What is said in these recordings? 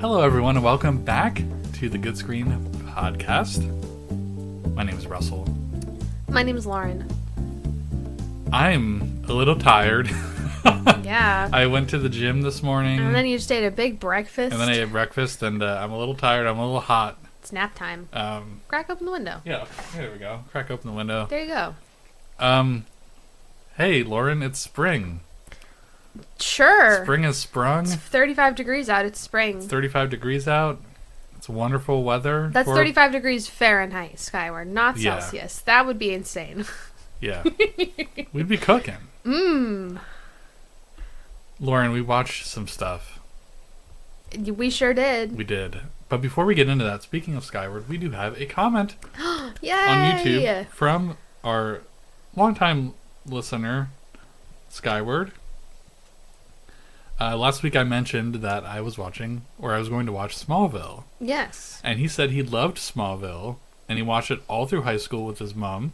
Hello, everyone, and welcome back to the Good Screen podcast. My name is Russell. My name is Lauren. I'm a little tired. Yeah. I went to the gym this morning. And then you just ate a big breakfast. And then I ate breakfast, and I'm a little tired. I'm a little hot. It's nap time. Crack open the window. Yeah, there we go. Crack open the window. There you go. Hey, Lauren, it's spring. Sure. Spring has sprung. It's 35 degrees out. It's spring. It's 35 degrees out. It's wonderful weather. That's 35 degrees Fahrenheit, Skyward, not Celsius. That would be insane. Yeah. We'd be cooking. Lauren, we watched some stuff. We sure did. We did. But before we get into that, speaking of Skyward, we do have a comment Yay! on YouTube from our longtime listener, Skyward. Last week I mentioned that I was going to watch Smallville. Yes. And he said he loved Smallville, and he watched it all through high school with his mom.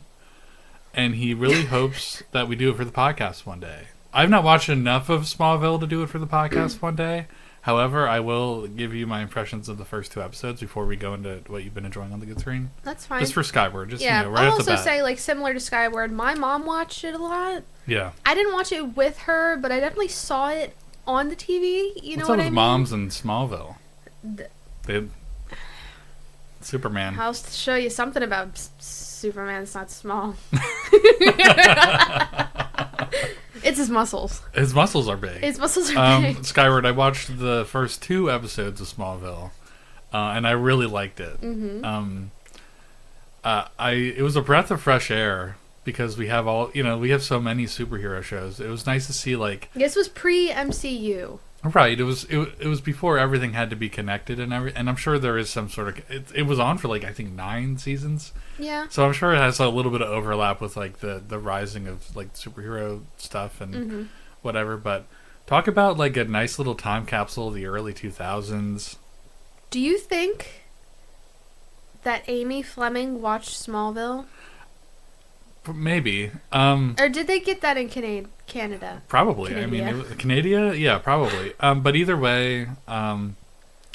And he really hopes that we do it for the podcast one day. I've not watched enough of Smallville to do it for the podcast one day. However, I will give you my impressions of the first two episodes before we go into what you've been enjoying on the Good Screen. That's fine. Just for Skyward. Just, yeah, right I'll off the also bat. say, similar to Skyward, my mom watched it a lot. Yeah. I didn't watch it with her, but I definitely saw it on the TV. You know what I mean? Moms in Smallville? Superman. I'll show you something about Superman. It's not small. It's his muscles. His muscles are big. His muscles are big. Skyward, I watched the first two episodes of Smallville, and I really liked it. Mm-hmm. It was a breath of fresh air because we have so many superhero shows. It was nice to see This was pre-MCU. Right. It was before everything had to be connected and I'm sure there is some sort of it was on for I think 9 seasons. Yeah. So I'm sure it has a little bit of overlap with the rising of superhero stuff and whatever, but talk about a nice little time capsule of the early 2000s. Do you think that Amy Fleming watched Smallville? Maybe. Or did they get that in Canada? Probably. Canada. I mean, Canada? Yeah, probably. But either way, I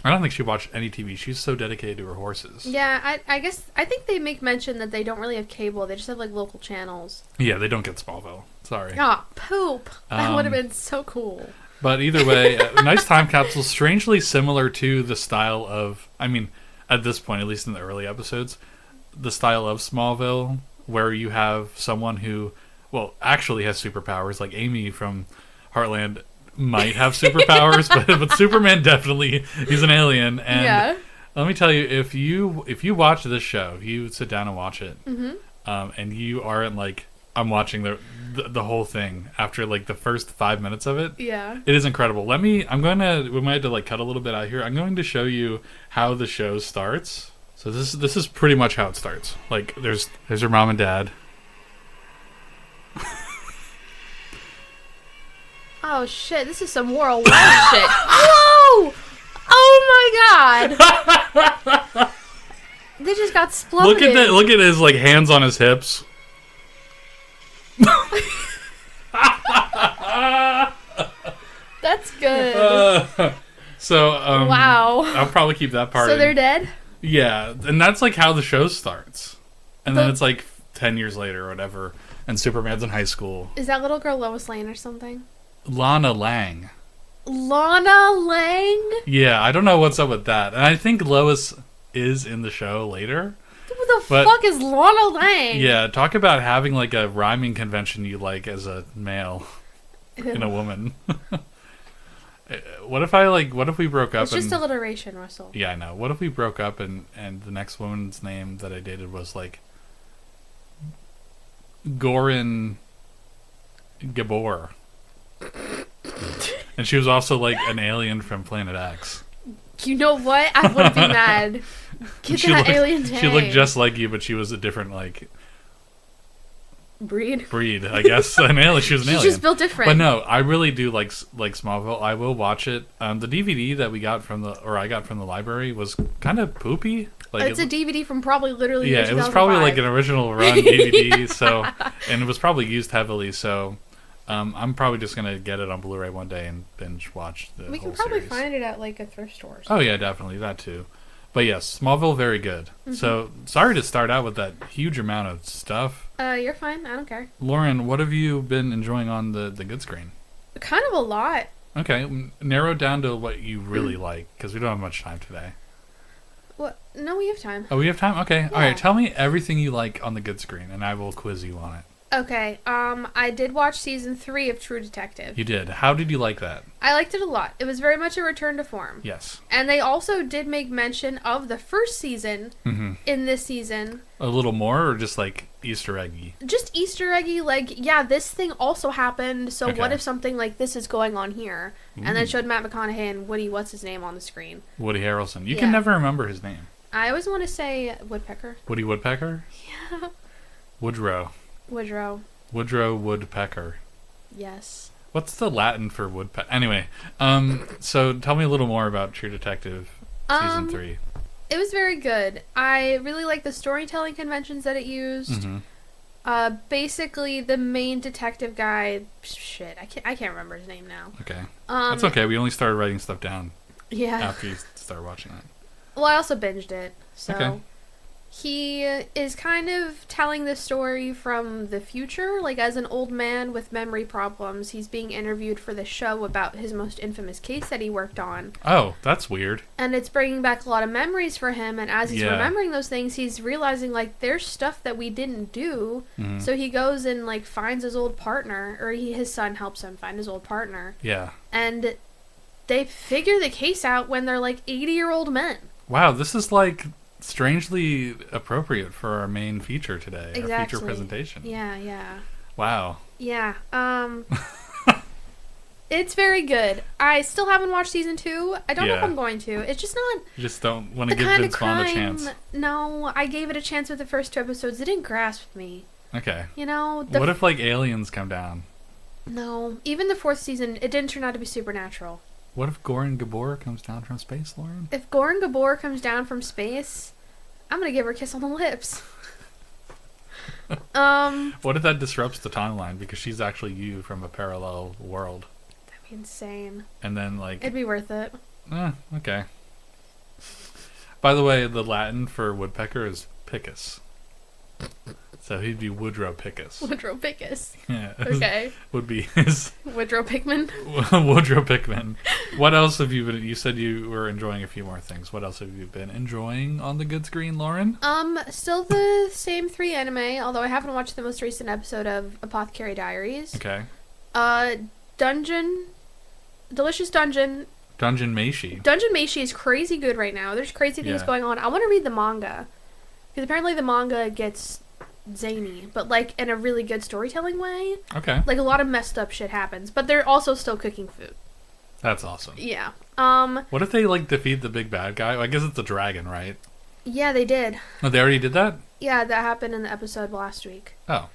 don't think she watched any TV. She's so dedicated to her horses. Yeah, I think they make mention that they don't really have cable. They just have local channels. Yeah, they don't get Smallville. Sorry. Oh, poop. That would have been so cool. But either way, a nice time capsule, strangely similar to the style of, at this point, at least in the early episodes, the style of Smallville, where you have someone who, actually has superpowers, like Amy from Heartland might have superpowers, but Superman definitely, he's an alien. And let me tell you, if you watch this show, if you sit down and watch it, and you aren't I'm watching the whole thing after the first 5 minutes of it. Yeah. It is incredible. we might have to cut a little bit out here. I'm going to show you how the show starts. So this is pretty much how it starts. There's her mom and dad. Oh shit! This is some World War shit. Whoa! Oh my god! They just got exploded. Look at that! Look at his hands on his hips. That's good. Wow. I'll probably keep that part. So they're dead? Yeah, and that's how the show starts. And then it's 10 years later or whatever, and Superman's in high school. Is that little girl Lois Lane or something? Lana Lang. Lana Lang? Yeah, I don't know what's up with that. And I think Lois is in the show later. Who the fuck is Lana Lang? Yeah, talk about having a rhyming convention you like as a male in a woman. What if we broke up? It's just alliteration, Russell. Yeah, I know. What if we broke up and the next woman's name that I dated was Goran Gabor, and she was also an alien from Planet X. You know what? I wouldn't be mad. Get that alien name. She looked just like you, but she was a different breed, I guess. An alien. She was an alien. She's just built different. But no, I really do like Smallville. I will watch it. The DVD that I got from the library was kind of poopy. It's a DVD from probably literally. Yeah, it was probably an original run DVD. So, and it was probably used heavily. So, I'm probably just gonna get it on Blu-ray one day and binge watch the We whole can probably series. find it at like a thrift store. Oh yeah, definitely that too. But yes, Smallville very good. Mm-hmm. So sorry to start out with that huge amount of stuff. You're fine. I don't care. Lauren, what have you been enjoying on the good screen? Kind of a lot. Okay, narrow down to what you really like, because we don't have much time today. What? No, we have time. Oh, we have time? Okay. Yeah. All right, tell me everything you like on the good screen, and I will quiz you on it. Okay. I did watch season 3 of True Detective. You did. How did you like that? I liked it a lot. It was very much a return to form. Yes. And they also did make mention of the first season Mm-hmm. in this season. A little more, or just like Easter eggy? Just Easter eggy, like, yeah, this thing also happened, so Okay. what if something like this is going on here? And Ooh. then showed Matt McConaughey and Woody, what's his name, on the screen. Woody Harrelson. You Yeah. can never remember his name. I always want to say Woodpecker. Woody Woodpecker? Yeah. Woodrow. Woodrow. Woodrow Woodpecker. Yes. What's the Latin for woodpecker? Anyway, so tell me a little more about True Detective season 3. It was very good. I really like the storytelling conventions that it used. Mm-hmm. Basically, the main detective guy. Shit, I can't remember his name now. Okay. That's okay. We only started writing stuff down Yeah. after you started watching it. Well, I also binged it, so Okay. he is kind of telling the story from the future, like as an old man with memory problems. He's being interviewed for the show about his most infamous case that he worked on. Oh, that's weird. And it's bringing back a lot of memories for him, and as he's Yeah. remembering those things, he's realizing, like, there's stuff that we didn't do. Mhm. So he goes and, like, finds his old partner, or his son helps him find his old partner. Yeah. And they figure the case out when they're, like, 80-year-old men. Wow, this is like strangely appropriate for our main feature today, our Exactly. feature presentation. Yeah. Wow. Yeah. It's very good. I still haven't watched season 2. I don't know if Yeah. I'm going to. It's just not You just don't want to the give kind of Vince Vaughn a crime. chance. No, I gave it a chance with the first 2 episodes. It didn't grasp me. Okay. You know, What if like aliens come down? No, even the 4th season, it didn't turn out to be supernatural. What if Goran Gabor comes down from space, Lauren? If Goran Gabor comes down from space, I'm gonna give her a kiss on the lips. What if that disrupts the timeline because she's actually you from a parallel world? That'd be insane. And then like, It'd be worth it. okay. By the way, the Latin for woodpecker is picus. So he'd be Woodrow Pickus. Woodrow Pickus. Yeah. Okay. Would be his Woodrow Pickman. Woodrow Pickman. What else have you been? You said you were enjoying a few more things. What else have you been enjoying on the good screen, Lauren? Still the same 3 anime, although I haven't watched the most recent episode of Apothecary Diaries. Okay. Delicious Dungeon. Dungeon Meshi. Dungeon Meshi is crazy good right now. There's crazy things Yeah. going on. I want to read the manga. Because apparently the manga gets zany, but like in a really good storytelling way. Okay. Like a lot of messed up shit happens, but they're also still cooking food. That's awesome. Yeah. What if they like defeat the big bad guy? Well, I guess it's a dragon, right? Yeah, they did. Oh, they already did that? Yeah, that happened in the episode last week. Oh.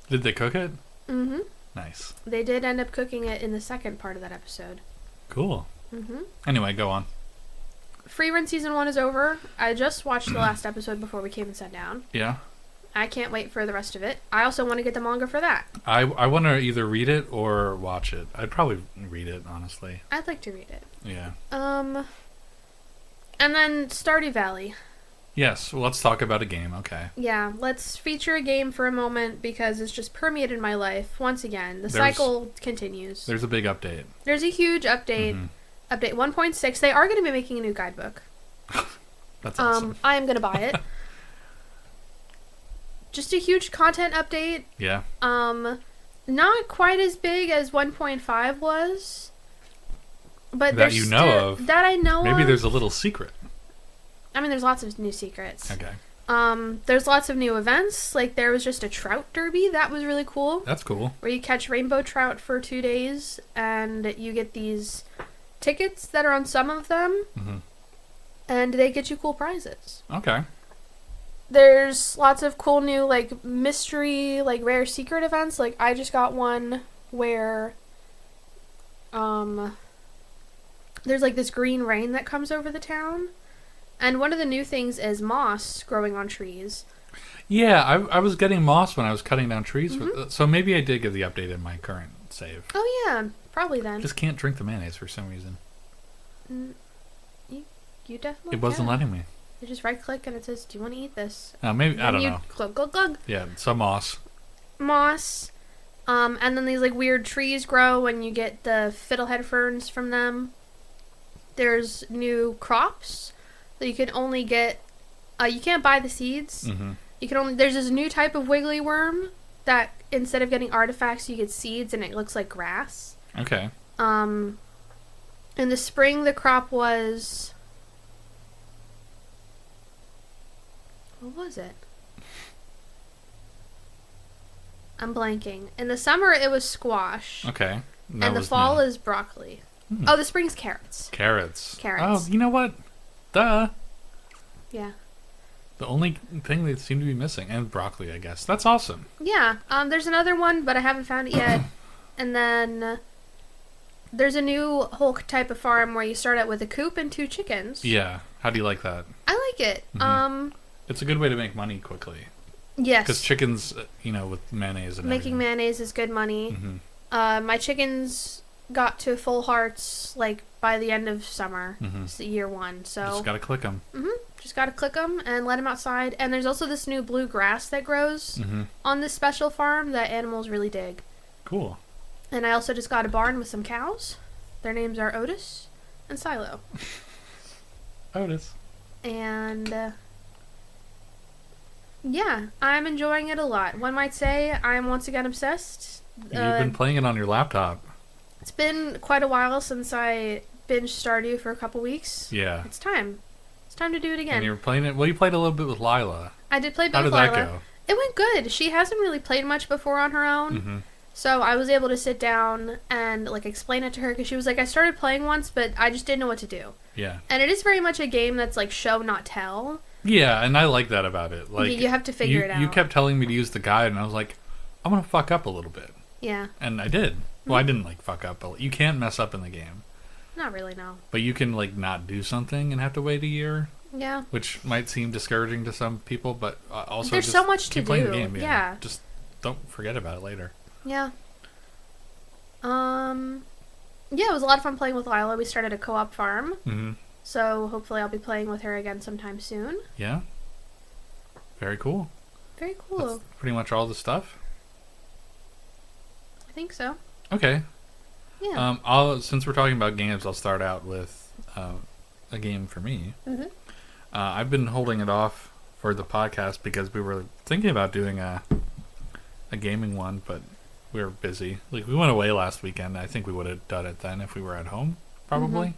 Did they cook it? Mm-hmm. Nice. They did end up cooking it in the second part of that episode. Cool. Mm-hmm. Anyway, go on. Free Run Season 1 is over. I just watched the last episode before we came and sat down. Yeah. I can't wait for the rest of it. I also want to get the manga for that. I want to either read it or watch it. I'd probably read it, honestly. I'd like to read it. Yeah. And then Stardew Valley. Yes, well, let's talk about a game, okay. Yeah, let's feature a game for a moment because it's just permeated my life. Once again, the There's- cycle continues. There's a big update. There's a huge update. Mhm. Update 1.6. They are going to be making a new guidebook. That's awesome. I am going to buy it. Just a huge content update. Yeah. Not quite as big as 1.5 was. But That there's you know of. That I know of. Maybe there's a little secret. I mean, there's lots of new secrets. Okay. There's lots of new events. Like, there was just a trout derby. That was really cool. That's cool. Where you catch rainbow trout for 2 days, and you get these tickets that are on some of them, Mm-hmm. and they get you cool prizes. Okay. There's lots of cool new, like, mystery, like, rare secret events. Like, I just got one where, there's, like, this green rain that comes over the town. And one of the new things is moss growing on trees. Yeah, I was getting moss when I was cutting down trees, so maybe I did get the update in my current save. Oh yeah, probably then. Just can't drink the mayonnaise for some reason. You definitely It wasn't can. letting me. You just right click and it says, "Do you want to eat this?" Maybe I don't know. Glug glug glug. Yeah, some moss. Moss. And then these like weird trees grow when you get the fiddlehead ferns from them. There's new crops that you can only get. You can't buy the seeds. Mm-hmm. You can only. There's this new type of wiggly worm that instead of getting artifacts, you get seeds, and it looks like grass. Okay. In the spring, the crop was. What was it? I'm blanking. In the summer, it was squash. Okay. And the fall is broccoli. Oh, the spring's carrots. Carrots. Carrots. Oh, you know what? Duh. Yeah. The only thing they seem to be missing. And broccoli, I guess. That's awesome. Yeah. There's another one, but I haven't found it yet. And then there's a new whole type of farm where you start out with a coop and 2 chickens. Yeah. How do you like that? I like it. Mm-hmm. It's a good way to make money quickly. Yes. Because chickens, with mayonnaise and making everything. mayonnaise is good money. Mm-hmm. My chickens got to full hearts like by the end of summer. Mm-hmm. It's year 1. So Just gotta click them. Just gotta click them and let them outside. And there's also this new blue grass that grows on this special farm that animals really dig. Cool. And I also just got a barn with some cows. Their names are Otis and Silo. Otis. And yeah, I'm enjoying it a lot. One might say I'm once again obsessed. You've been playing it on your laptop. It's been quite a while since I binged Stardew for a couple weeks. Yeah. It's time. It's time to do it again. And you were playing it. Well, you played a little bit with Lila. I did play a bit How with did Lila. that go? It went good. She hasn't really played much before on her own. So I was able to sit down and like explain it to her because she was like, I started playing once, but I just didn't know what to do. Yeah. And it is very much a game that's like show, not tell. Yeah, and I like that about it. Like you have to figure it out. You kept telling me to use the guide, and I was like, I'm gonna fuck up a little bit. Yeah. And I did. Well, I didn't like fuck up, but you can't mess up in the game. Not really, no. But you can like not do something and have to wait a year. Yeah. Which might seem discouraging to some people, but also there's just so much to keep playing do. the game. Yeah. Just don't forget about it later. Yeah. Yeah, it was a lot of fun playing with Lila. We started a co-op farm. Mm-hmm. So hopefully I'll be playing with her again sometime soon. Yeah. Very cool. Very cool. That's pretty much all the stuff. I think so. Okay. Yeah. Since we're talking about games, I'll start out with a game for me. I've been holding it off for the podcast because we were thinking about doing a gaming one, but we were busy. Like we went away last weekend. I think we would have done it then if we were at home, probably.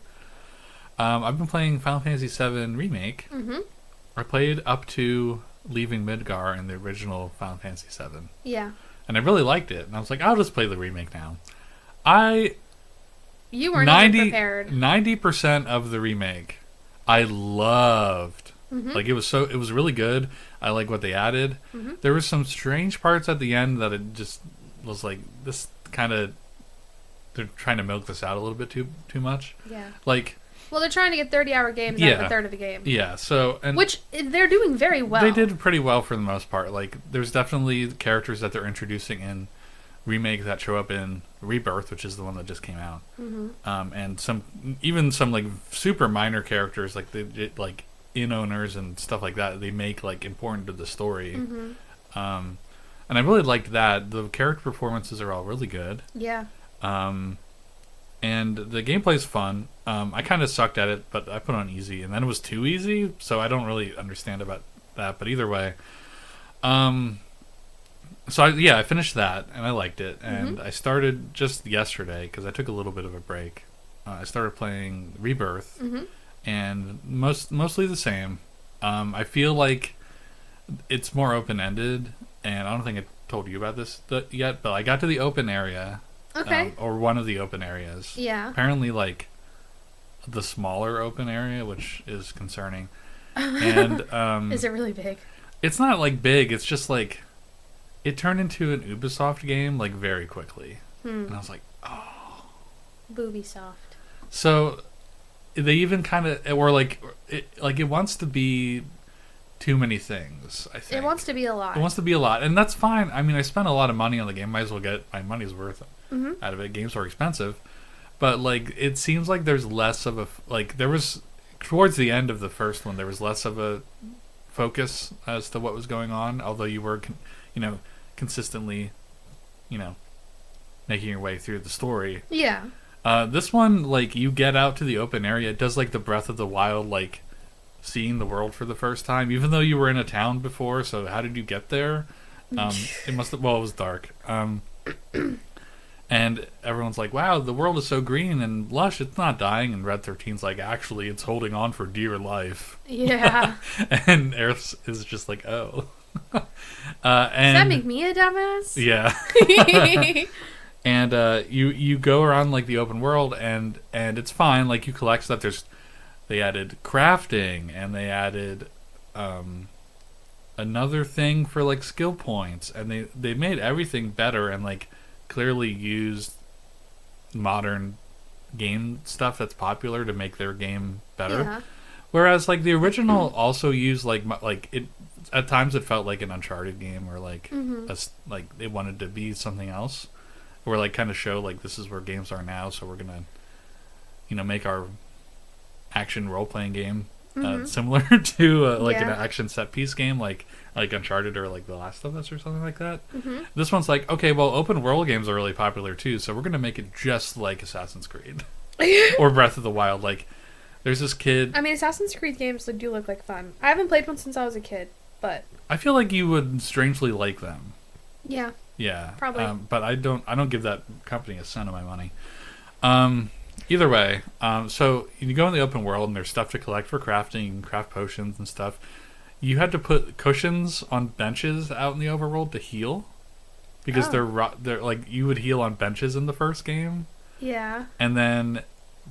I've been playing Final Fantasy VII Remake. I played up to leaving Midgar in the original Final Fantasy VII. Yeah. And I really liked it. And I was like, I'll just play the remake now. You weren't even prepared. 90% of the remake I loved. Like it was really good. I like what they added. There were some strange parts at the end that it just was like this kind of they're trying to milk this out a little bit too much. Yeah. Like well, they're trying to get 30-hour games out of a third of the game. Yeah, so which they're doing very well. They did pretty well for the most part. Like there's definitely characters that they're introducing in Remake that show up in Rebirth, which is the one that just came out. And some like super minor characters like inn owners and stuff like that they make like important to the story. And I really liked that. The character performances are all really good. Yeah. And the gameplay's fun. I kind of sucked at it, but I put on easy, and then it was too easy, so I don't really understand about that. But either way, so I finished that, and I liked it. And I started just yesterday, because I took a little bit of a break. I started playing Rebirth, and mostly the same. I feel like it's more open-ended, and I don't think I told you about this yet, but I got to the open area. Okay. Or one of the open areas. Yeah. Apparently, like, the smaller open area, which is concerning. And is it really big? It's not, like, big. It's just, like, it turned into an Ubisoft game, like, very quickly. And I was like, oh. Boobysoft. So, they even kind of, or, like, it wants to be too many things, I think. It wants to be a lot. It wants to be a lot, and that's fine. I mean, I spent a lot of money on the game. Might as well get my money's worth out of it. Games are expensive. But, like, it seems like there's less of a... Like, there was... Towards the end of the first one, there was less of a focus as to what was going on, although you were, consistently, making your way through the story. Yeah. This one, like, you get out to the open area. It does, like, the Breath of the Wild, like, seeing the world for the first time, even though you were in a town before, so how did you get there? It must have... Well, it was dark. And everyone's like, wow, the world is so green and lush, it's not dying. And Red 13's like, actually, it's holding on for dear life. Yeah. And Earth is just like, oh. And does that make me a dumbass? Yeah. And you go around, like, the open world, and it's fine. Like, you collect stuff. They added crafting, and they added another thing for, like, skill points. And they made everything better and, like, clearly used modern game stuff that's popular to make their game better. Yeah. Whereas, like, the original also used, like it at times it felt like an Uncharted game, or like like they wanted to be something else, or like kind of show like this is where games are now, so we're gonna make our action role playing game similar to an action set piece game like Uncharted or like The Last of Us or something like that. This one's like, okay, well, open world games are really popular too, so we're gonna make it just like Assassin's Creed or Breath of the Wild. Like, there's this kid. I mean, Assassin's Creed games do look like fun. I haven't played one since I was a kid, but I feel like you would strangely like them. Yeah. Yeah. Probably. But I don't give that company a cent of my money. Either way, so you go in the open world and there's stuff to collect for crafting. You can craft potions and stuff. You had to put cushions on benches out in the overworld to heal, because they're like, you would heal on benches in the first game. Yeah. And then,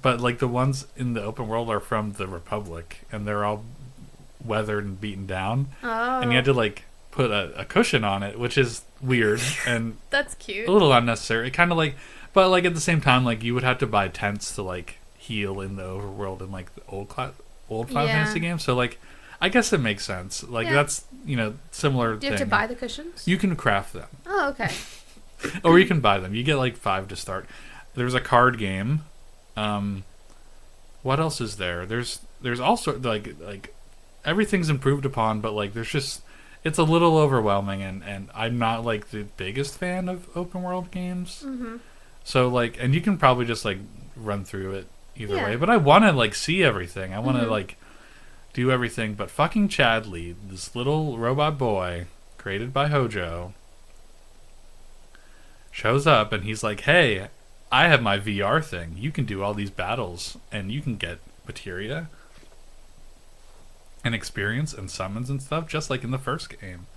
but like the ones in the open world are from the Republic, and they're all weathered and beaten down. Oh. And you had to like put a cushion on it, which is weird and that's cute. A little unnecessary. Kind of like, but like at the same time, like you would have to buy tents to like heal in the overworld in like the old Final Fantasy games. So like, I guess it makes sense. Like that's similar. Do you have to buy the cushions? You can craft them. Oh, okay. Or you can buy them. You get like 5 to start. There's a card game. What else is there? There's also like everything's improved upon, but like it's a little overwhelming, and I'm not like the biggest fan of open world games. So like, and you can probably just like run through it either way, but I want to like see everything. I want to like do everything, but fucking Chadley, this little robot boy created by Hojo, shows up and he's like, hey, I have my VR thing. You can do all these battles and you can get materia and experience and summons and stuff just like in the first game.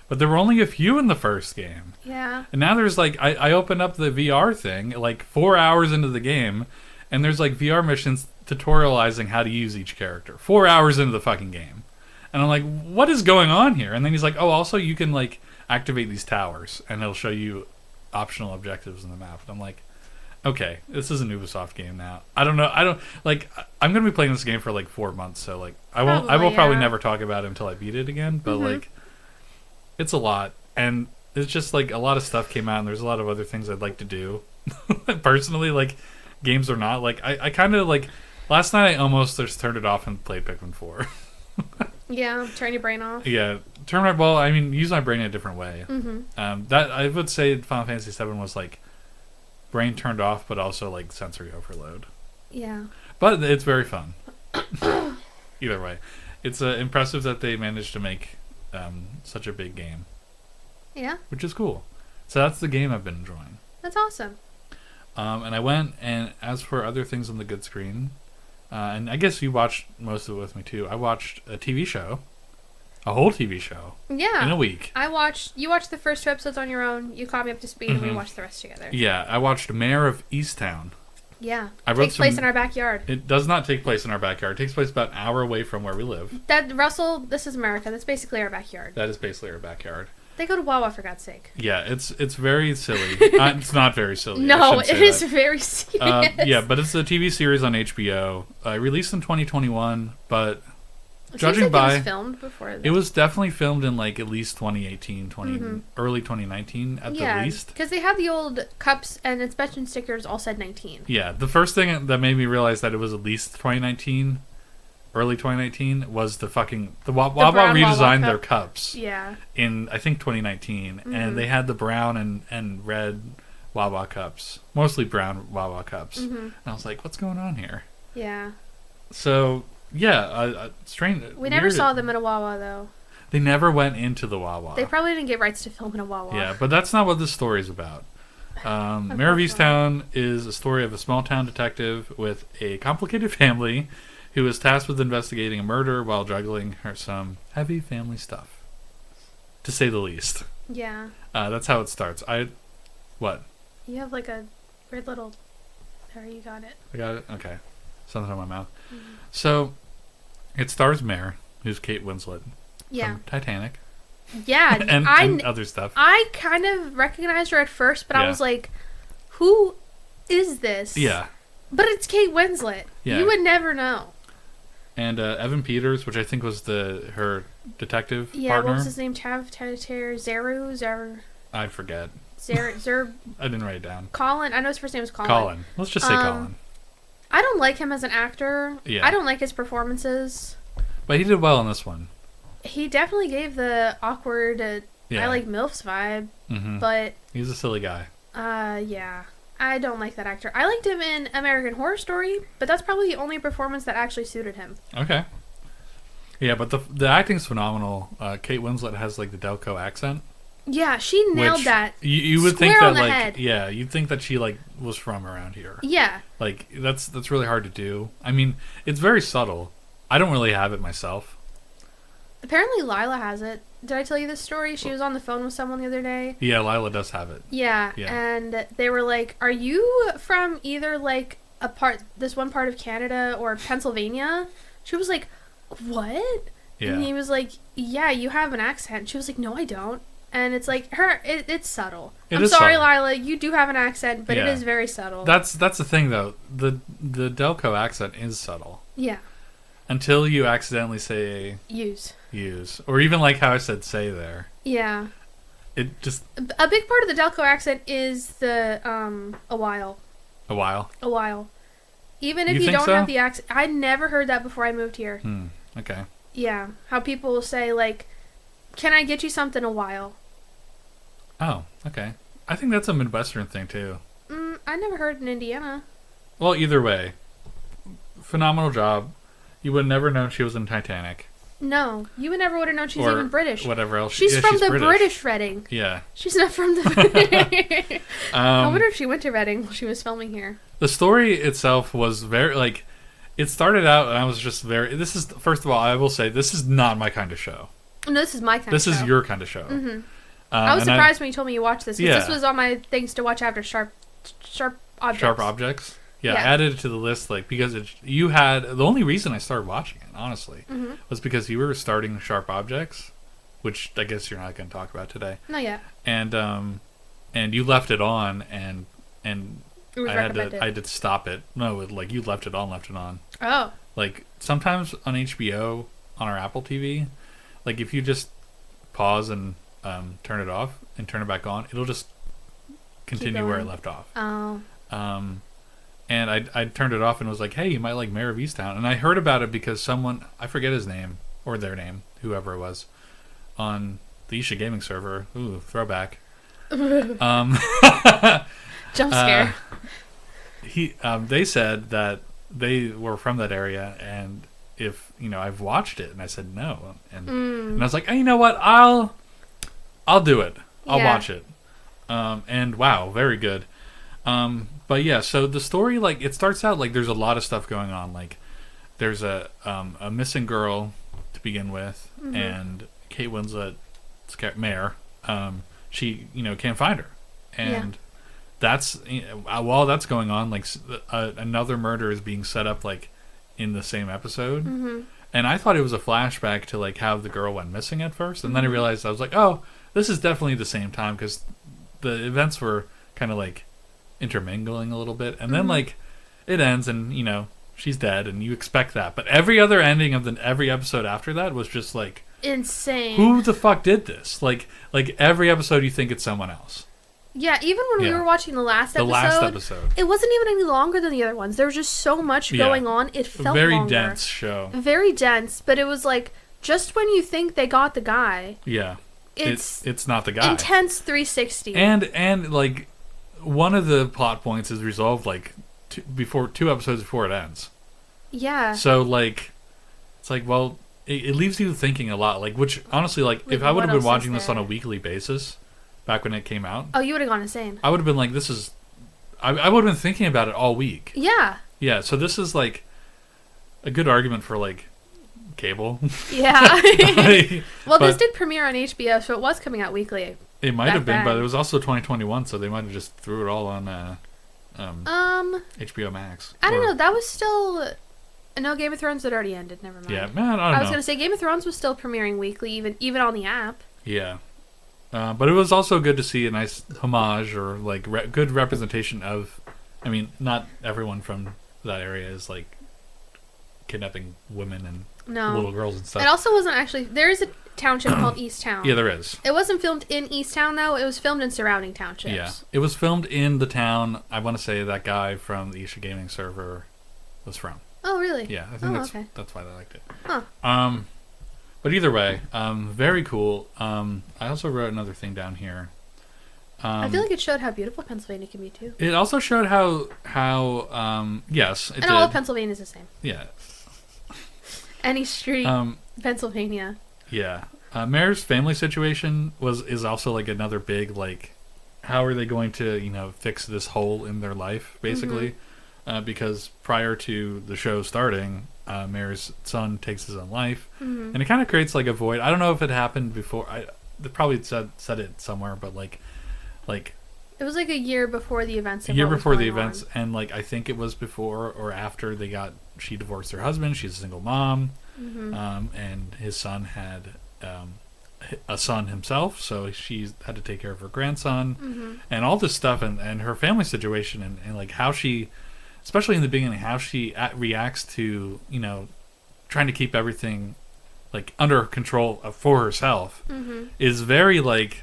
But there were only a few in the first game. Yeah. And now there's like, I opened up the VR thing like 4 hours into the game, and there's like VR missions tutorializing how to use each character 4 hours into the fucking game. And I'm like, what is going on here? And then he's like, oh, also you can like activate these towers and it'll show you optional objectives in the map. And I'm like, okay, this is an Ubisoft game now. I don't know. I'm going to be playing this game for like 4 months. So like, I will probably never talk about it until I beat it again. But like, it's a lot. And it's just like a lot of stuff came out, and there's a lot of other things I'd like to do. Personally, like games or not, like I kind of like, last night I almost just turned it off and played Pikmin 4. Yeah, turn your brain off. Yeah, use my brain in a different way. That I would say Final Fantasy VII was like brain turned off, but also like sensory overload. Yeah. But it's very fun. Either way, it's impressive that they managed to make such a big game. Yeah. Which is cool. So that's the game I've been enjoying. That's awesome. And I went, and as for other things on the good screen, and I guess you watched most of it with me too. I watched a TV show, a whole TV show. Yeah. In a week. You watched the first 2 episodes on your own. You caught me up to speed, and we watched the rest together. Yeah, I watched Mare of Easttown. Yeah. It takes place in our backyard. It does not take place in our backyard. It takes place about an hour away from where we live. Russell, this is America. That's basically our backyard. That is basically our backyard. They go to Wawa, for God's sake. Yeah, it's very silly. It's not very silly. No, it is very serious. Yeah, but it's a TV series on HBO. Released in 2021, but judging like by it was filmed before that. it was definitely filmed in like at least 2018, early 2019 at the least. Because they had the old cups and inspection stickers all said 19. Yeah, the first thing that made me realize that it was at least 2019, early 2019, was the Wawa redesigned their cups. Yeah. In I think 2019, and they had the brown and red Wawa cups, mostly brown Wawa cups, and I was like, what's going on here? Yeah. So. Yeah, strange. We never saw them in a Wawa, though. They never went into the Wawa. They probably didn't get rights to film in a Wawa. Yeah, but that's not what this story is about. Mare of Easttown is a story of a small-town detective with a complicated family who is tasked with investigating a murder while juggling some heavy family stuff, to say the least. Yeah. That's how it starts. What? You have like a weird little... There, you got it. I got it? Okay. Something on my mouth. So, it stars Mare, who's Kate Winslet. Yeah. From Titanic. Yeah. and other stuff. I kind of recognized her at first, but I was like, who is this? Yeah. But it's Kate Winslet. Yeah. You would never know. And Evan Peters, which I think was her detective partner. Yeah, what was his name? Zeru? I forget. Zer. I didn't write it down. Colin. I know his first name was Colin. Colin. Let's just say Colin. I don't like him as an actor. Yeah. I don't like his performances. But he did well in this one. He definitely gave the awkward, I like MILFs vibe. Mm-hmm. But... He's a silly guy. Yeah. I don't like that actor. I liked him in American Horror Story, but that's probably the only performance that actually suited him. Okay. Yeah, but the acting's phenomenal. Kate Winslet has like the Delco accent. Yeah, she nailed that. You would think that like head. Yeah, you'd think that she like was from around here. Yeah. Like that's really hard to do. I mean, it's very subtle. I don't really have it myself. Apparently Lila has it. Did I tell you this story? She was on the phone with someone the other day. Yeah, Lila does have it. Yeah. And they were like, "Are you from either like this one part of Canada or Pennsylvania?" She was like, "What?" Yeah. And he was like, "Yeah, you have an accent." She was like, "No, I don't." And it's like it's subtle. I'm sorry, subtle. Lila, you do have an accent, but it is very subtle. That's the thing though. The Delco accent is subtle. Yeah. Until you accidentally say use, or even like how I said say there. Yeah. It just a big part of the Delco accent is the a while. Even if you don't have the accent, I never heard that before I moved here. Okay. Yeah, how people will say like, "Can I get you something a while?" Oh, okay. I think that's a Midwestern thing too. I never heard it in Indiana. Well, either way, phenomenal job. You would never known she was in Titanic. No, you would never would have known she's even British. Whatever else. She's from the British Reading. Yeah. She's not from the... I wonder if she went to Reading while she was filming here. The story itself was very, like... It started out and I was just very... This is... First of all, I will say, this is not my kind of show. No, this is my kind of show. This is your kind of show. Mm-hmm. I was surprised when you told me you watched this. Because this was on my things to watch after Sharp Objects. Sharp Objects? Yeah, I added it to the list, like, because you had... The only reason I started watching it, honestly, was because you were starting Sharp Objects, which I guess you're not going to talk about today. Not yet. And you left it on, and I had to stop it. No, like, you left it on. Oh. Like, sometimes on HBO, on our Apple TV, like, if you just pause and turn it off and turn it back on, it'll just continue where it left off. Oh. And I turned it off and was like, hey, you might like Mare of Easttown. And I heard about it because someone, I forget his name, or their name, whoever it was, on the Isha Gaming server. Ooh, throwback. Jump scare. They said that they were from that area, and if, I've watched it. And I said no. And I was like, hey, you know what? I'll do it. I'll watch it. And wow, very good. But yeah, so the story, like, it starts out like there's a lot of stuff going on. Like, there's a missing girl to begin with, and Kate Winslet, Mare, she can't find her, and that's while that's going on, like another murder is being set up like in the same episode, and I thought it was a flashback to like how the girl went missing at first, and then I realized I was like, oh, this is definitely the same time because the events were kind of like intermingling a little bit, and then like it ends and she's dead, and you expect that. But every other ending of every episode after that was just like insane. Who the fuck did this? Like every episode you think it's someone else. Yeah, even when we were watching the last episode, it wasn't even any longer than the other ones. There was just so much going on. It felt very longer. dense show. Very dense, but it was like just when you think they got the guy. Yeah. It's not the guy. Intense 360. And like one of the plot points is resolved like 2 episodes before it ends. Yeah. So like it's like, well, it leaves you thinking a lot, like, which honestly, like if I would have been watching this on a weekly basis back when it came out. Oh, you would have gone insane. I would have been like, this is I would have been thinking about it all week. Yeah. Yeah, so this is like a good argument for like cable. Yeah. Well, this did premiere on HBO, so it was coming out weekly. It might have been, but it was also 2021, so they might have just threw it all on HBO Max. I don't know. That was still no, Game of Thrones had already ended. Never mind. Yeah, man. I was gonna say Game of Thrones was still premiering weekly, even on the app. Yeah, but it was also good to see a nice homage or like good representation of. I mean, not everyone from that area is like kidnapping women and little girls and stuff. It also wasn't actually. There is a township called Easttown. Yeah, there is. It wasn't filmed in Easttown though. It was filmed in surrounding townships. Yeah, it was filmed in the town. I want to say that guy from the Easttown Gaming server was from. Oh, really? Yeah, I think that's why they liked it. Huh. But either way, very cool. I also wrote another thing down here. I feel like it showed how beautiful Pennsylvania can be too. It also showed how yes, it and did. all of Pennsylvania is the same. Yeah. Any street, Pennsylvania. Yeah. Mare's family situation is also like another big like, how are they going to fix this hole in their life basically? Because prior to the show starting, Mare's son takes his own life, and it kind of creates like a void. I don't know if it happened before. They probably said it somewhere, but like it was like a year before the events. And like I think it was before or after she divorced her husband. She's a single mom, and his son had a son himself, so she had to take care of her grandson, and all this stuff, and her family situation, and like how she. Especially in the beginning, how she reacts to, trying to keep everything, like, under control for herself is very, like,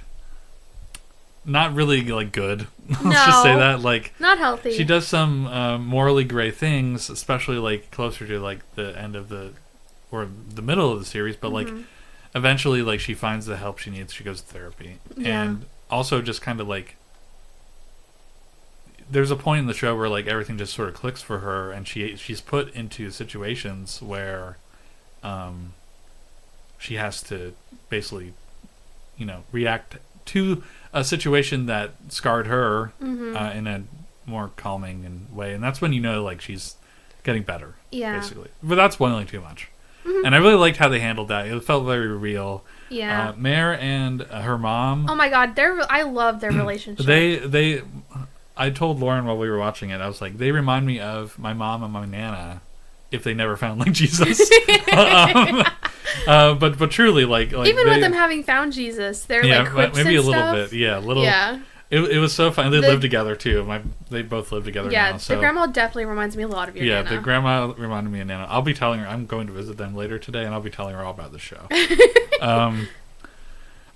not really, like, good. Let's just say that. Like, not healthy. She does some morally gray things, especially, like, closer to, like, the end of the middle of the series. But, like, eventually, like, she finds the help she needs. She goes to therapy. Yeah. And also just kind of, like, there's a point in the show where like everything just sort of clicks for her, and she's put into situations where she has to basically react to a situation that scarred her in a more calming way, and that's when like she's getting better, basically. But that's spoiling too much. And I really liked how they handled that. It felt very real. Yeah. Mare and her mom, oh my god, I love their relationship. I told Lauren while we were watching it, I was like, they remind me of my mom and my Nana if they never found like Jesus. But truly, like even with them having found Jesus, they're like quips maybe and a little stuff. bit, yeah. It was so fun. They live together too. They both live together now. Yeah, the grandma definitely reminds me a lot of your Nana. Yeah, the grandma reminded me of Nana. I'll be telling her. I'm going to visit them later today, and I'll be telling her all about the show.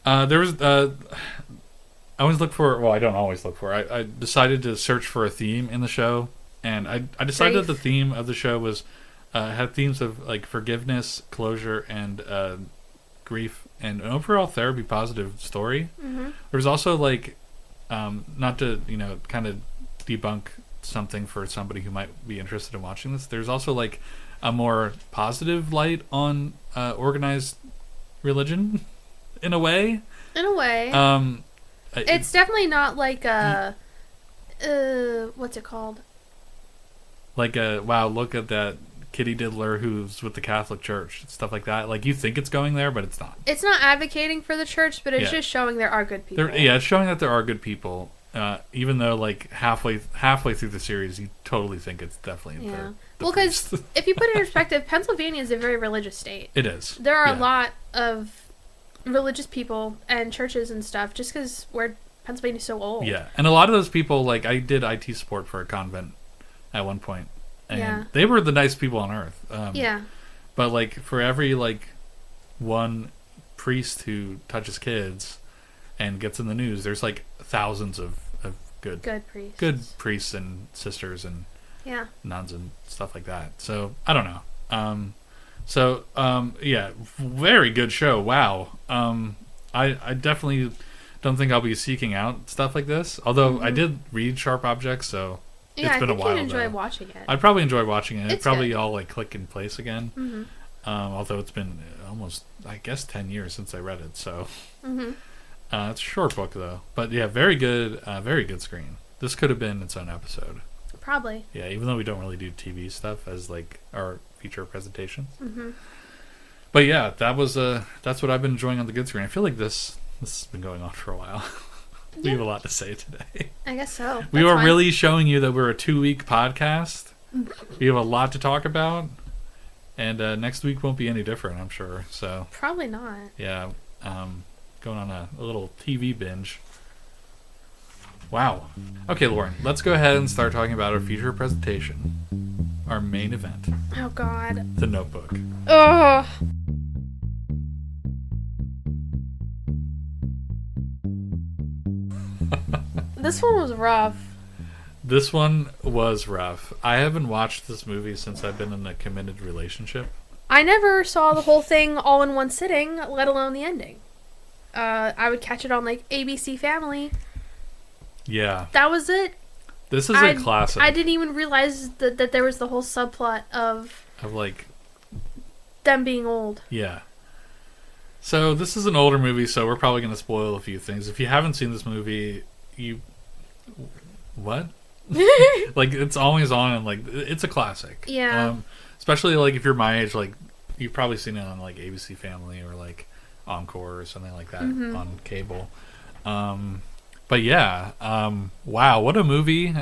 There was. I always look for. Well, I don't always look for. I decided to search for a theme in the show, and I decided that the theme of the show was had themes of like forgiveness, closure, and grief, and an overall therapy positive story. There's also like, not to kind of debunk something for somebody who might be interested in watching this. There's also like a more positive light on organized religion, in a way. In a way. It's definitely not like a what's it called? Like wow, look at that kitty diddler who's with the Catholic Church, stuff like that. Like you think it's going there, but it's not. It's not advocating for the church, but it's just showing there are good people. It's showing that there are good people. Even though like halfway through the series, you totally think it's definitely the well, because if you put it in perspective, Pennsylvania is a very religious state. It is. There are a lot of religious people and churches and stuff just because Pennsylvania's so old. Yeah, and a lot of those people, like I did IT support for a convent at one point, And they were the nice people on Earth. Yeah. But, like, for every, like, one priest who touches kids and gets in the news, there's, like, thousands of good priests and sisters and nuns and stuff like that. So, I don't know. Yeah, very good show. Wow. I definitely don't think I'll be seeking out stuff like this. Although I did read Sharp Objects, so it's been a while. You'd enjoy watching it. I'd probably enjoy watching it. It'd probably good. all like click in place again. Mm-hmm. Although it's been almost, I guess, 10 years since I read it. So it's a short book though. But yeah, very good screen. This could have been its own episode. Probably. Yeah, even though we don't really do TV stuff as like our feature presentations. Mm-hmm. But yeah, that's what I've been enjoying on the good screen. I feel like this has been going on for a while. We have a lot to say today. I guess so. We were really showing you that we're a 2-week podcast. We have a lot to talk about. And next week won't be any different, I'm sure. So probably not. Yeah. Going on a little TV binge. Wow. Okay, Lauren, let's go ahead and start talking about our feature presentation. Our main event. Oh, God. The Notebook. Ugh. This one was rough. This one was rough. I haven't watched this movie since I've been in a committed relationship. I never saw the whole thing all in one sitting, let alone the ending. I would catch it on, like, ABC Family. Yeah. That was it. This is a classic. I didn't even realize that there was the whole subplot of like them being old. Yeah. So this is an older movie, so we're probably going to spoil a few things. If you haven't seen this movie, what? Like, it's always on, and like it's a classic. Yeah. Especially like if you're my age, like you've probably seen it on like ABC Family or like Encore or something like that on cable. But yeah, wow, what a movie.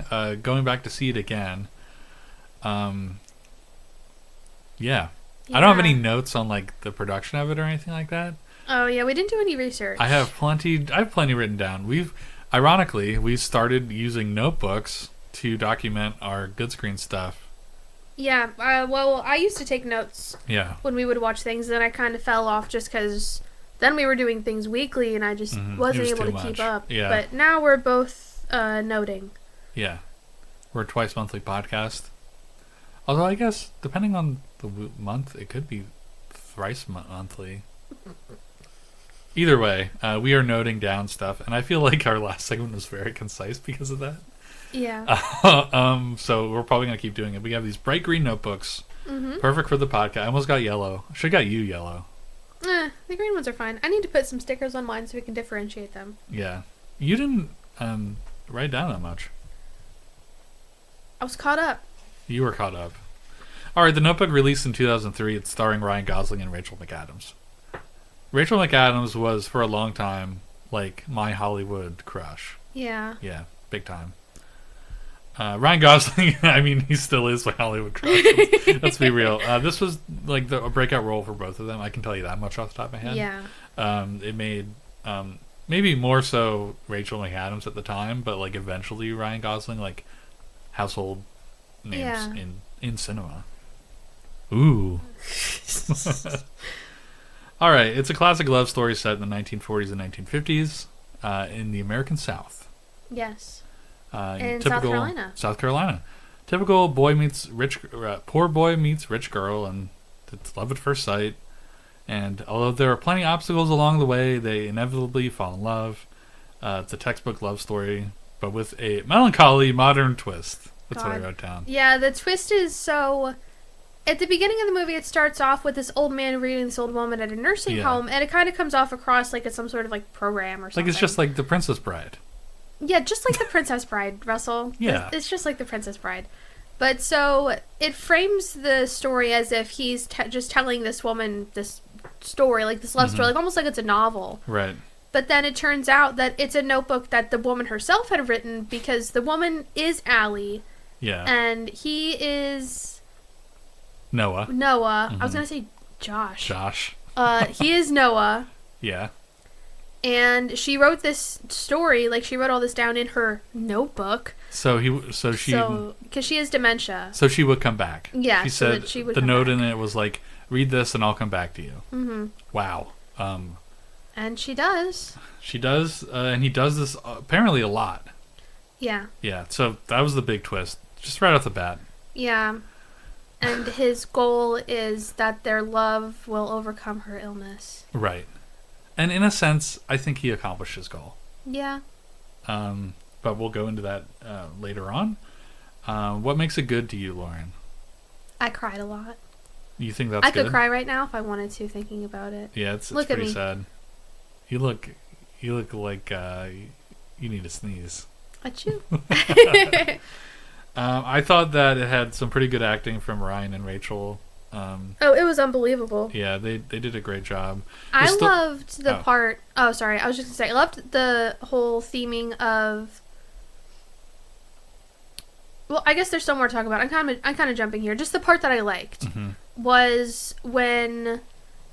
Going back to see it again. Yeah. I don't have any notes on like the production of it or anything like that. Oh yeah, we didn't do any research. I have plenty written down. Ironically, we started using notebooks to document our good screen stuff. Yeah, well, I used to take notes. Yeah. When we would watch things, then I kind of fell off just because then we were doing things weekly, and I just wasn't able to keep up. Yeah. But now we're both noting. Yeah. We're a twice monthly podcast. Although I guess, depending on the month, it could be thrice monthly. Either way, we are noting down stuff, and I feel like our last segment was very concise because of that. Yeah. So we're probably going to keep doing it. We have these bright green notebooks. Perfect for the podcast. I almost got yellow. I should have got you yellow. The green ones are fine. I need to put some stickers on mine so we can differentiate them. Yeah. You didn't write down that much. I was caught up. You were caught up. Alright, The Notebook released in 2003. It's starring Ryan Gosling and Rachel McAdams. Rachel McAdams was, for a long time, like, my Hollywood crush. Yeah. Yeah, big time. Ryan Gosling, I mean, he still is my Hollywood crush. Let's be real. This was like a breakout role for both of them. I can tell you that much off the top of my head. Yeah. It made maybe more so Rachel McAdams at the time, but like eventually Ryan Gosling, like household names in cinema. Ooh. All right, it's a classic love story set in the 1940s and 1950s in the American South. Yes. In South Carolina. South Carolina. Typical poor boy meets rich girl, and it's love at first sight. And although there are plenty of obstacles along the way, they inevitably fall in love. It's a textbook love story, but with a melancholy modern twist. That's what I wrote down. Yeah, the twist is so... At the beginning of the movie, it starts off with this old man reading this old woman at a nursing home, and it kind of comes off across like it's some sort of like program or something. Like it's just like The Princess Bride. Yeah, just like The Princess Bride, Russell. Yeah. It's just like The Princess Bride. But so it frames the story as if he's just telling this woman this story, like this love story, like almost like it's a novel. Right. But then it turns out that it's a notebook that the woman herself had written because the woman is Allie. Yeah. And he is... Noah. I was going to say Josh. Josh. He is Noah. Yeah. And she wrote this story, like she wrote all this down in her notebook. Because she has dementia. So she would come back. Yeah, she so said that she would the come note back. in it was like, read this and I'll come back to you. Mm-hmm. Wow. And she does. She does, and he does this apparently a lot. Yeah. Yeah, so that was the big twist, just right off the bat. Yeah. And his goal is that their love will overcome her illness. Right. And in a sense, I think he accomplished his goal. Yeah. But we'll go into that later on. What makes it good to you, Lauren? I cried a lot. You think that's good? I could cry right now if I wanted to, thinking about it. Yeah, it's pretty sad. You look like you need to sneeze. Achoo. I thought that it had some pretty good acting from Ryan and Rachel. It was unbelievable. Yeah, they did a great job. I loved the part... Oh, sorry. I was just going to say, I loved the whole theming of... Well, I guess there's still more to talk about. I'm kind of jumping here. Just the part that I liked was when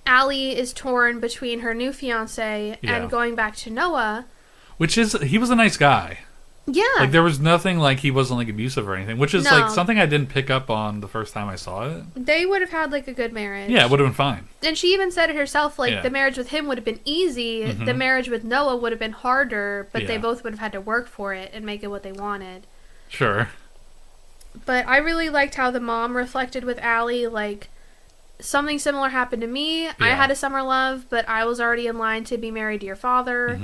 Allie is torn between her new fiance and going back to Noah. He was a nice guy. Yeah. Like, there was nothing like he wasn't, like, abusive or anything, which is, like, something I didn't pick up on the first time I saw it. They would have had, like, a good marriage. Yeah, it would have been fine. And she even said it herself, like, the marriage with him would have been easy, the marriage with Noah would have been harder, but they both would have had to work for it and make it what they wanted. Sure. But I really liked how the mom reflected with Allie, like, something similar happened to me. I had a summer love, but I was already in line to be married to your father,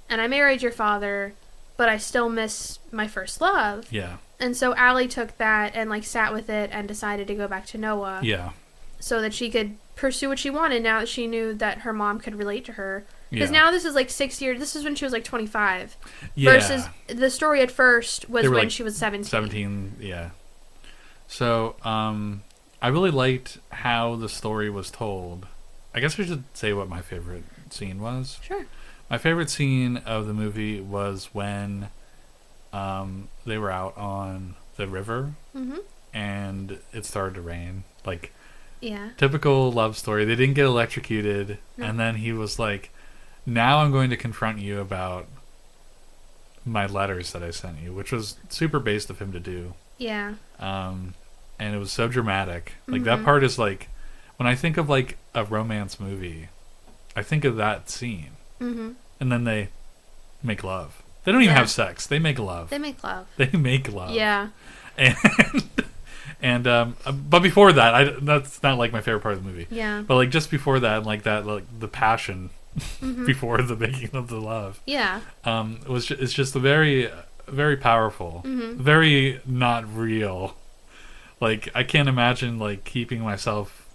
and I married your father, but I still miss my first love. Yeah. And so Allie took that and, like, sat with it and decided to go back to Noah. Yeah. So that she could pursue what she wanted now that she knew that her mom could relate to her. Because now this is, like, 6 years. This is when she was, like, 25. Yeah. Versus the story at first was when she was 17. 17, yeah. So, I really liked how the story was told. I guess I should say what my favorite scene was. Sure. My favorite scene of the movie was when they were out on the river and it started to rain. Like, typical love story. They didn't get electrocuted, and then he was like, now I'm going to confront you about my letters that I sent you, which was super based of him to do. Yeah. And it was so dramatic. Like, that part is like, when I think of, like, a romance movie, I think of that scene. And then they make love. They don't even have sex. They make love. They make love. They make love. Yeah. And but before that, that's not, like, my favorite part of the movie. Yeah. But, like, just before that, like, that, like, the passion before the making of the love. Yeah. It's just a very, very powerful, very not real. Like, I can't imagine, like, keeping myself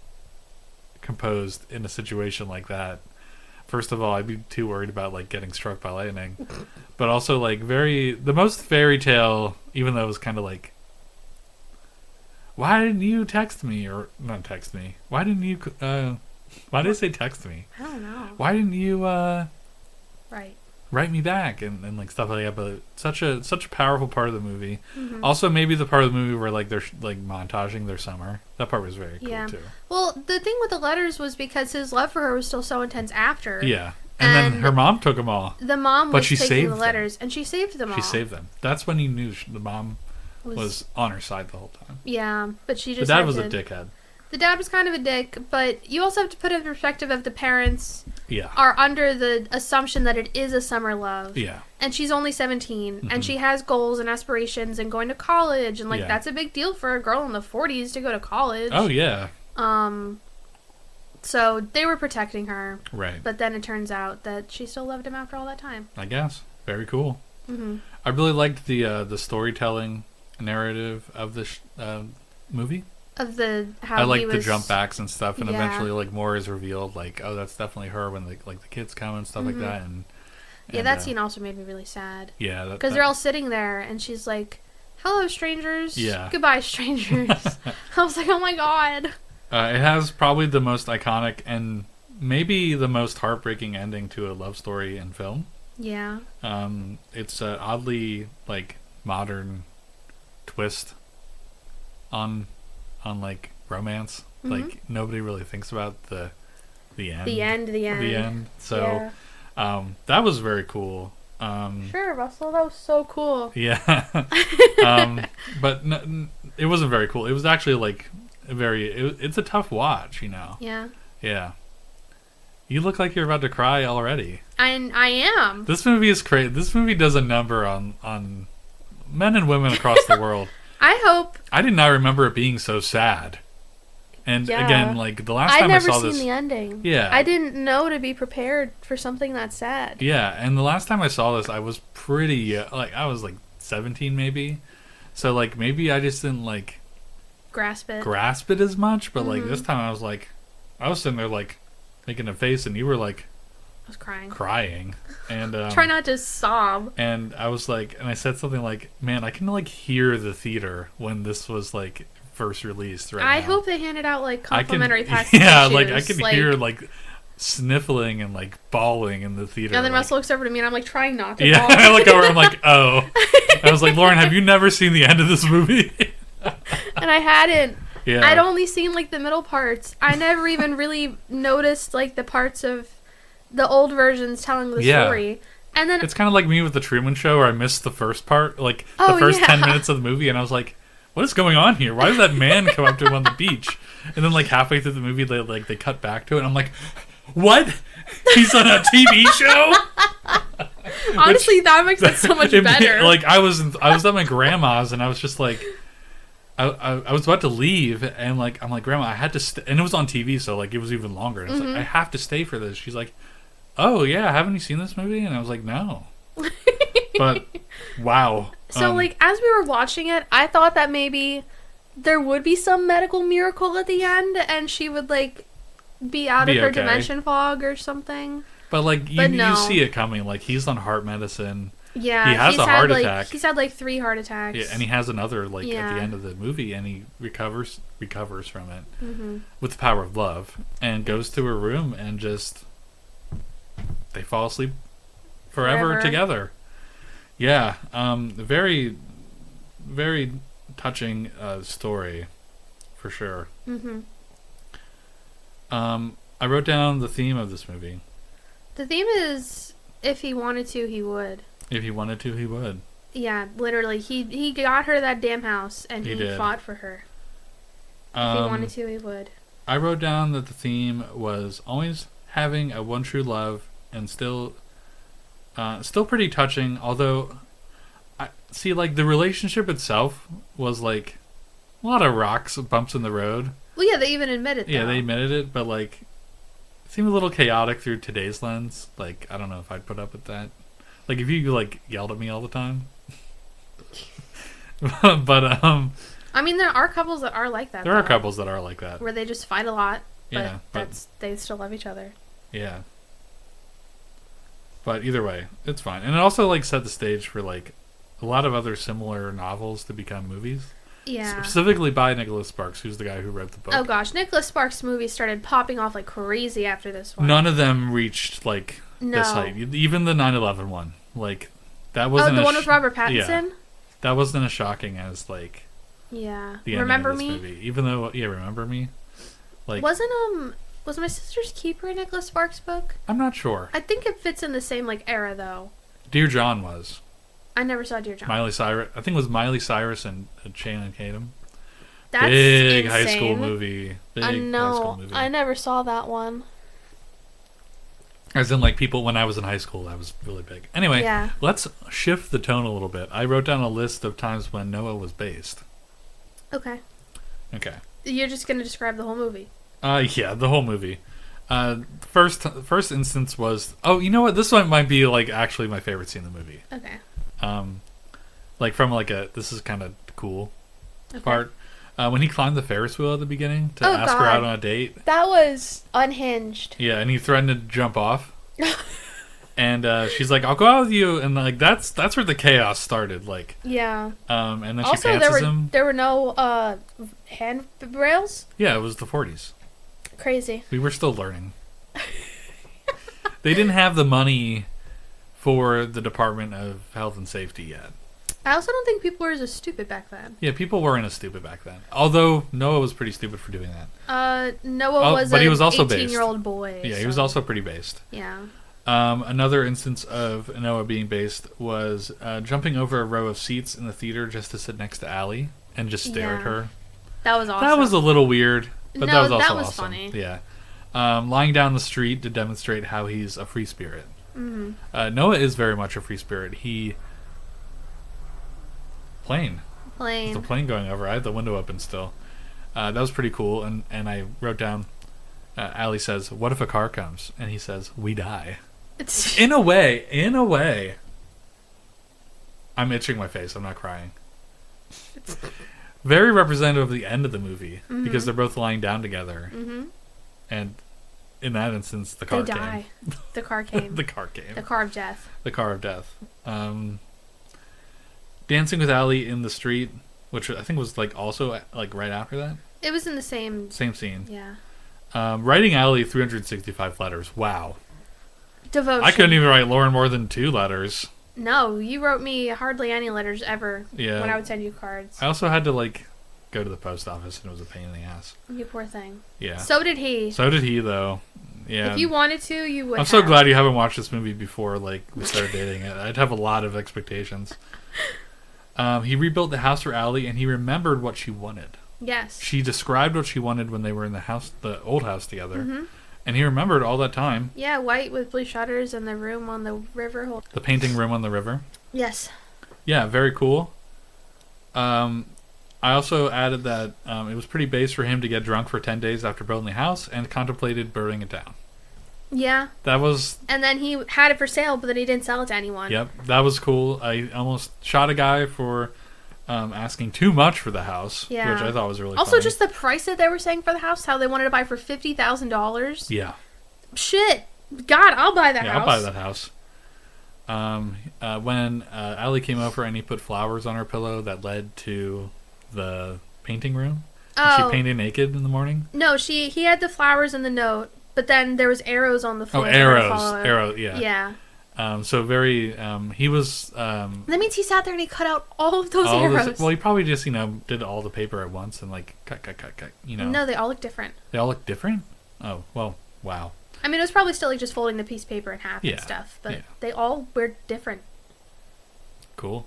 composed in a situation like that. First of all, I'd be too worried about, like, getting struck by lightning. But also, like, the most fairy tale, even though it was kind of like, why didn't you text me? Or, not text me. Why didn't you, why did I say text me? I don't know. Why didn't you, write me back? And like, stuff like that. But such a powerful part of the movie. Also, maybe the part of the movie where, like, they're, like, montaging their summer. That part was very cool, too. Well, the thing with the letters was because his love for her was still so intense after. Yeah. And then her mom took them all. The mom was taking the letters, them. And she saved them all. She saved them. That's when he knew the mom was on her side the whole time. Yeah, but she just The dad was a dickhead. The dad was kind of a dick, but you also have to put in perspective of the parents Yeah. are under the assumption that it is a summer love. Yeah. And she's only 17, and she has goals and aspirations and going to college, and, like, that's a big deal for a girl in the 40s to go to college. Oh, yeah. So they were protecting her. Right. But then it turns out that she still loved him after all that time. I guess. Very cool. I really liked the storytelling narrative of this movie. Of how I like the jump backs and stuff, and eventually, like, more is revealed. Like, oh, that's definitely her when the kids come and stuff like that. And that scene also made me really sad. Yeah, because they're all sitting there, and she's like, "Hello, strangers. Yeah. Goodbye, strangers." I was like, "Oh my god." It has probably the most iconic and maybe the most heartbreaking ending to a love story in film. Yeah. It's an oddly, like, modern twist on like, romance. Like, nobody really thinks about the end. The end. So That was very cool. Sure, Russell, that was so cool. Yeah. But it wasn't very cool. It was actually like it's a tough watch, you know. Yeah. Yeah. You look like you're about to cry already. I am. This movie is crazy. This movie does a number on men and women across the world. I hope. I did not remember it being so sad. And again, like the last time I saw this, I'd never seen the ending. Yeah, I didn't know to be prepared for something that sad. Yeah, and the last time I saw this, I was pretty I was like 17 maybe, so like maybe I just didn't like grasp it as much. But like this time, I was sitting there like making a face, and you were like, I was crying, and try not to sob. And I was like, and I said something like, "Man, I can like hear the theater when this was like." First released I hope they handed out like complimentary packs. Yeah, like I can hear like sniffling and like bawling in the theater. And then like, Russell looks over to me and I'm like trying not to. Yeah, I look over. I'm like, oh. I was like, Lauren, have you never seen the end of this movie? And I hadn't. Yeah. I'd only seen like the middle parts. I never even really noticed like the parts of the old versions telling the story. And then it's kind of like me with the Truman Show, where I missed the first part, like the first 10 minutes of the movie, and I was like, what is going on here? Why does that man come up to him on the beach? And then like halfway through the movie, they cut back to it, and I'm like, what? He's on a TV show? Honestly, that makes it so much better. Like I was at my grandma's, and I was just like, I was about to leave, and like I'm like, Grandma, I had to and it was on TV, so like it was even longer. And I was like, I have to stay for this. She's like, oh yeah, haven't you seen this movie? And I was like, no. But wow. So like as we were watching it, I thought that maybe there would be some medical miracle at the end, and she would like be out of her dimension fog or something. But like you see it coming. Like he's on heart medicine. Yeah, he has a heart attack. He's had like 3 heart attacks. Yeah, and he has another at the end of the movie, and he recovers from it with the power of love, and goes to her room, and just they fall asleep forever together. Yeah, very, very touching story, for sure. I wrote down the theme of this movie. The theme is, if he wanted to, he would. If he wanted to, he would. Yeah, literally. He got her that damn house, and he fought for her. If he wanted to, he would. I wrote down that the theme was always having a one true love, and still pretty touching, although I see like the relationship itself was like a lot of bumps in the road. Well, yeah, they even admitted that. Yeah, they admitted it, but like it seemed a little chaotic through today's lens. Like I don't know if I'd put up with that. Like if you like yelled at me all the time. But I mean, there are couples that are like that. There are couples that are like that, where they just fight a lot, but but they still love each other. Yeah. But either way, it's fine. And it also like set the stage for like a lot of other similar novels to become movies. Yeah. Specifically by Nicholas Sparks, who's the guy who wrote the book. Oh gosh, Nicholas Sparks' movies started popping off like crazy after this one. None of them reached like this height. Even the 9/11 one, like that wasn't. Oh, the one with Robert Pattinson. Yeah, that wasn't as shocking as like. Yeah. The Remember of this Me? Movie. Even though, Remember Me. Like was My Sister's Keeper a Nicholas Sparks book? I'm not sure. I think it fits in the same like era though. Dear John was. I never saw Dear John. Miley Cyrus. I think it was Miley Cyrus and Channing Tatum. That's big insane. high school movie. I know. I never saw that one. As in, like, people, when I was in high school, that was really big. Anyway, let's shift the tone a little bit. I wrote down a list of times when Noah was based. Okay. Okay. You're just going to describe the whole movie? Yeah, the whole movie. First instance was... Oh, you know what? This one might be, like, actually my favorite scene in the movie. Okay. Like, from, like, this is kind of cool part. When he climbed the Ferris wheel at the beginning to ask her out on a date. That was unhinged. Yeah, and he threatened to jump off. And she's like, I'll go out with you. And like that's where the chaos started. Like, yeah. And then also, she pantses him. There were no handrails? Yeah, it was the 40s. Crazy. We were still learning. They didn't have the money for the Department of Health and Safety yet. I also don't think people were as stupid back then. Yeah, people weren't as stupid back then. Although Noah was pretty stupid for doing that. Noah was but he was also 18-year-old boy. Yeah, so. He was also pretty based. Yeah. Another instance of Noah being based was jumping over a row of seats in the theater just to sit next to Allie and just stare at her. That was awesome. That was a little weird, but that was also that was awesome. funny. Yeah. Lying down the street to demonstrate how he's a free spirit. Mm-hmm. Noah is very much a free spirit. Plane. There's a plane going over. I had the window open still. That was pretty cool. And I wrote down, Allie says, "What if a car comes?" And he says, "We die." In a way. I'm itching my face. I'm not crying. Very representative of the end of the movie because they're both lying down together. Mm-hmm. And in that instance, the car came. The car came. The car came. The car of death. The car of death. Dancing with Allie in the street, which I think was like also like right after that. It was in the same scene. Yeah. Writing Allie 365 letters. Wow. Devotion. I couldn't even write Lauren more than 2 letters. No, you wrote me hardly any letters ever. Yeah. When I would send you cards. I also had to like go to the post office, and it was a pain in the ass. You poor thing. Yeah. So did he. So did he, though. Yeah. If you wanted to, you would. I'm so glad you haven't watched this movie before, like, we started dating. I'd have a lot of expectations. He rebuilt the house for Allie, and he remembered what she wanted. Yes. She described what she wanted when they were in the old house together. Mm-hmm. And he remembered all that time. Yeah, white with blue shutters and the room on the river. The painting room on the river. Yes. Yeah, very cool. I also added that it was pretty base for him to get drunk for 10 days after building the house and contemplated burning it down. Yeah. That was... And then he had it for sale, but then he didn't sell it to anyone. Yep, that was cool. I almost shot a guy for asking too much for the house, which I thought was really also funny. Just the price that they were saying for the house, how they wanted to buy for $50,000. Yeah. Shit. God, I'll buy that house. Yeah, I'll buy that house. When Allie came over and he put flowers on her pillow that led to the painting room. She painted naked in the morning. No, he had the flowers in the note, but then there was arrows on the floor. Oh, arrows, yeah. Yeah. So very, he was... that means he sat there and he cut out all of those arrows. Well, he probably just, did all the paper at once and, like, cut, No, they all look different. They all look different? Oh, well, wow. I mean, it was probably still, like, just folding the piece of paper in half and stuff, but they all were different. Cool.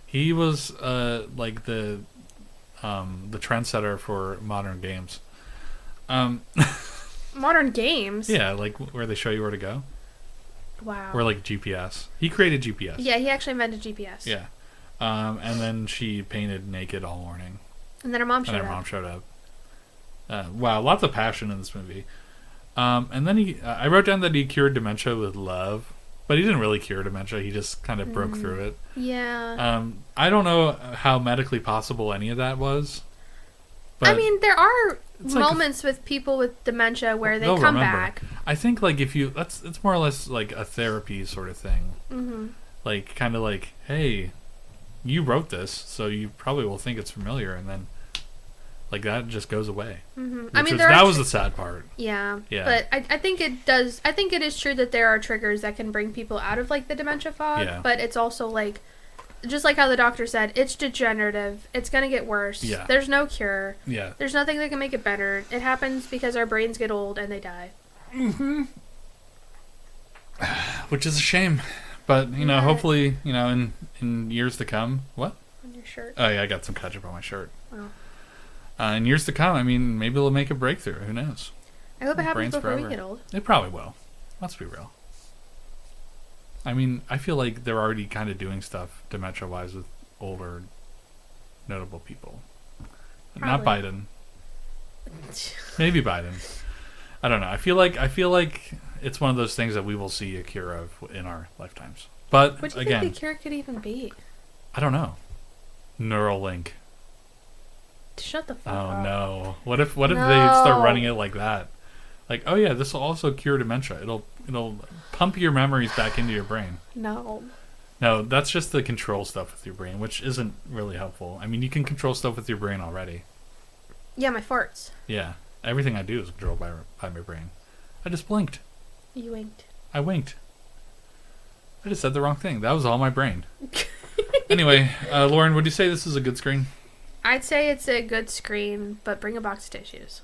He was, like, the trendsetter for modern games. Modern games? Yeah, like, where they show you where to go. Wow. Or like GPS. He created GPS. Yeah, he actually invented GPS. Yeah. And then she painted naked all morning. And then her mom showed up. Wow, lots of passion in this movie. And then I wrote down that he cured dementia with love, but he didn't really cure dementia. He just kind of broke through it. Yeah. I don't know how medically possible any of that was. But I mean, there are moments with people with dementia where they come back. I think like it's more or less like a therapy sort of thing. Mm-hmm. Like kind of like, hey, you wrote this, so you probably will think it's familiar, and then like that just goes away. Mm-hmm. I mean, that was the sad part. Yeah. But I think it does. I think it is true that there are triggers that can bring people out of like the dementia fog. Yeah. But it's also like, just like how the doctor said, it's degenerative. It's going to get worse. Yeah. There's no cure. Yeah. There's nothing that can make it better. It happens because our brains get old and they die. Mm-hmm. Which is a shame. But, hopefully, in years to come... What? On your shirt. Oh, yeah, I got some ketchup on my shirt. Oh. In years to come, I mean, maybe it'll make a breakthrough. Who knows? I hope it happens before we get old. It probably will. Let's be real. I mean, I feel like they're already kind of doing stuff dementia-wise with older, notable people. Probably. Not Biden. Maybe Biden. I don't know. I feel like it's one of those things that we will see a cure of in our lifetimes. But what do you again, think the cure could even be? I don't know. Neuralink. Shut the fuck up. Oh no! What if they start running it like that? Like, oh yeah, this will also cure dementia. It'll pump your memories back into your brain. No, that's just the control stuff with your brain, which isn't really helpful. I mean, you can control stuff with your brain already. Yeah, my farts. Yeah, everything I do is controlled by my brain. I just blinked. You winked. I winked. I just said the wrong thing. That was all my brain. Anyway, Lauren, would you say this is a good screen? I'd say it's a good screen, but bring a box of tissues.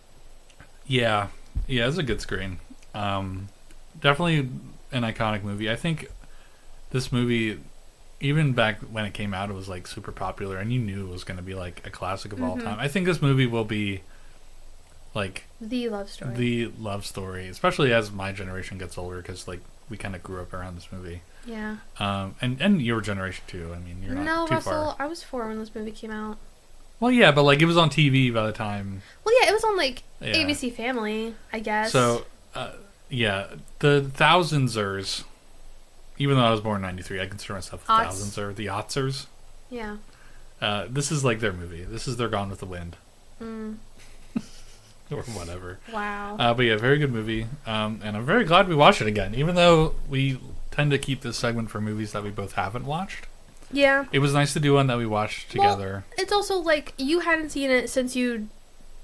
Yeah, it's a good screen. Definitely an iconic movie. I think this movie, even back when it came out, it was like super popular, and you knew it was going to be like a classic of all time. I think this movie will be like the love story. The love story, especially as my generation gets older, because like we kind of grew up around this movie. Yeah. And your generation too. I mean, you're not too Russell, far. I was 4 when this movie came out. Well, yeah, but like it was on TV by the time. Well, yeah, it was on like ABC Family, I guess. So, yeah, the Thousandsers. Even though I was born in '93, I consider myself a Thousandser. The Autzers. Yeah. This is like their movie. This is their Gone with the Wind. Or whatever. Wow. But yeah, very good movie. And I'm very glad we watched it again, even though we tend to keep this segment for movies that we both haven't watched. Yeah. It was nice to do one that we watched together. Well, it's also like you hadn't seen it since you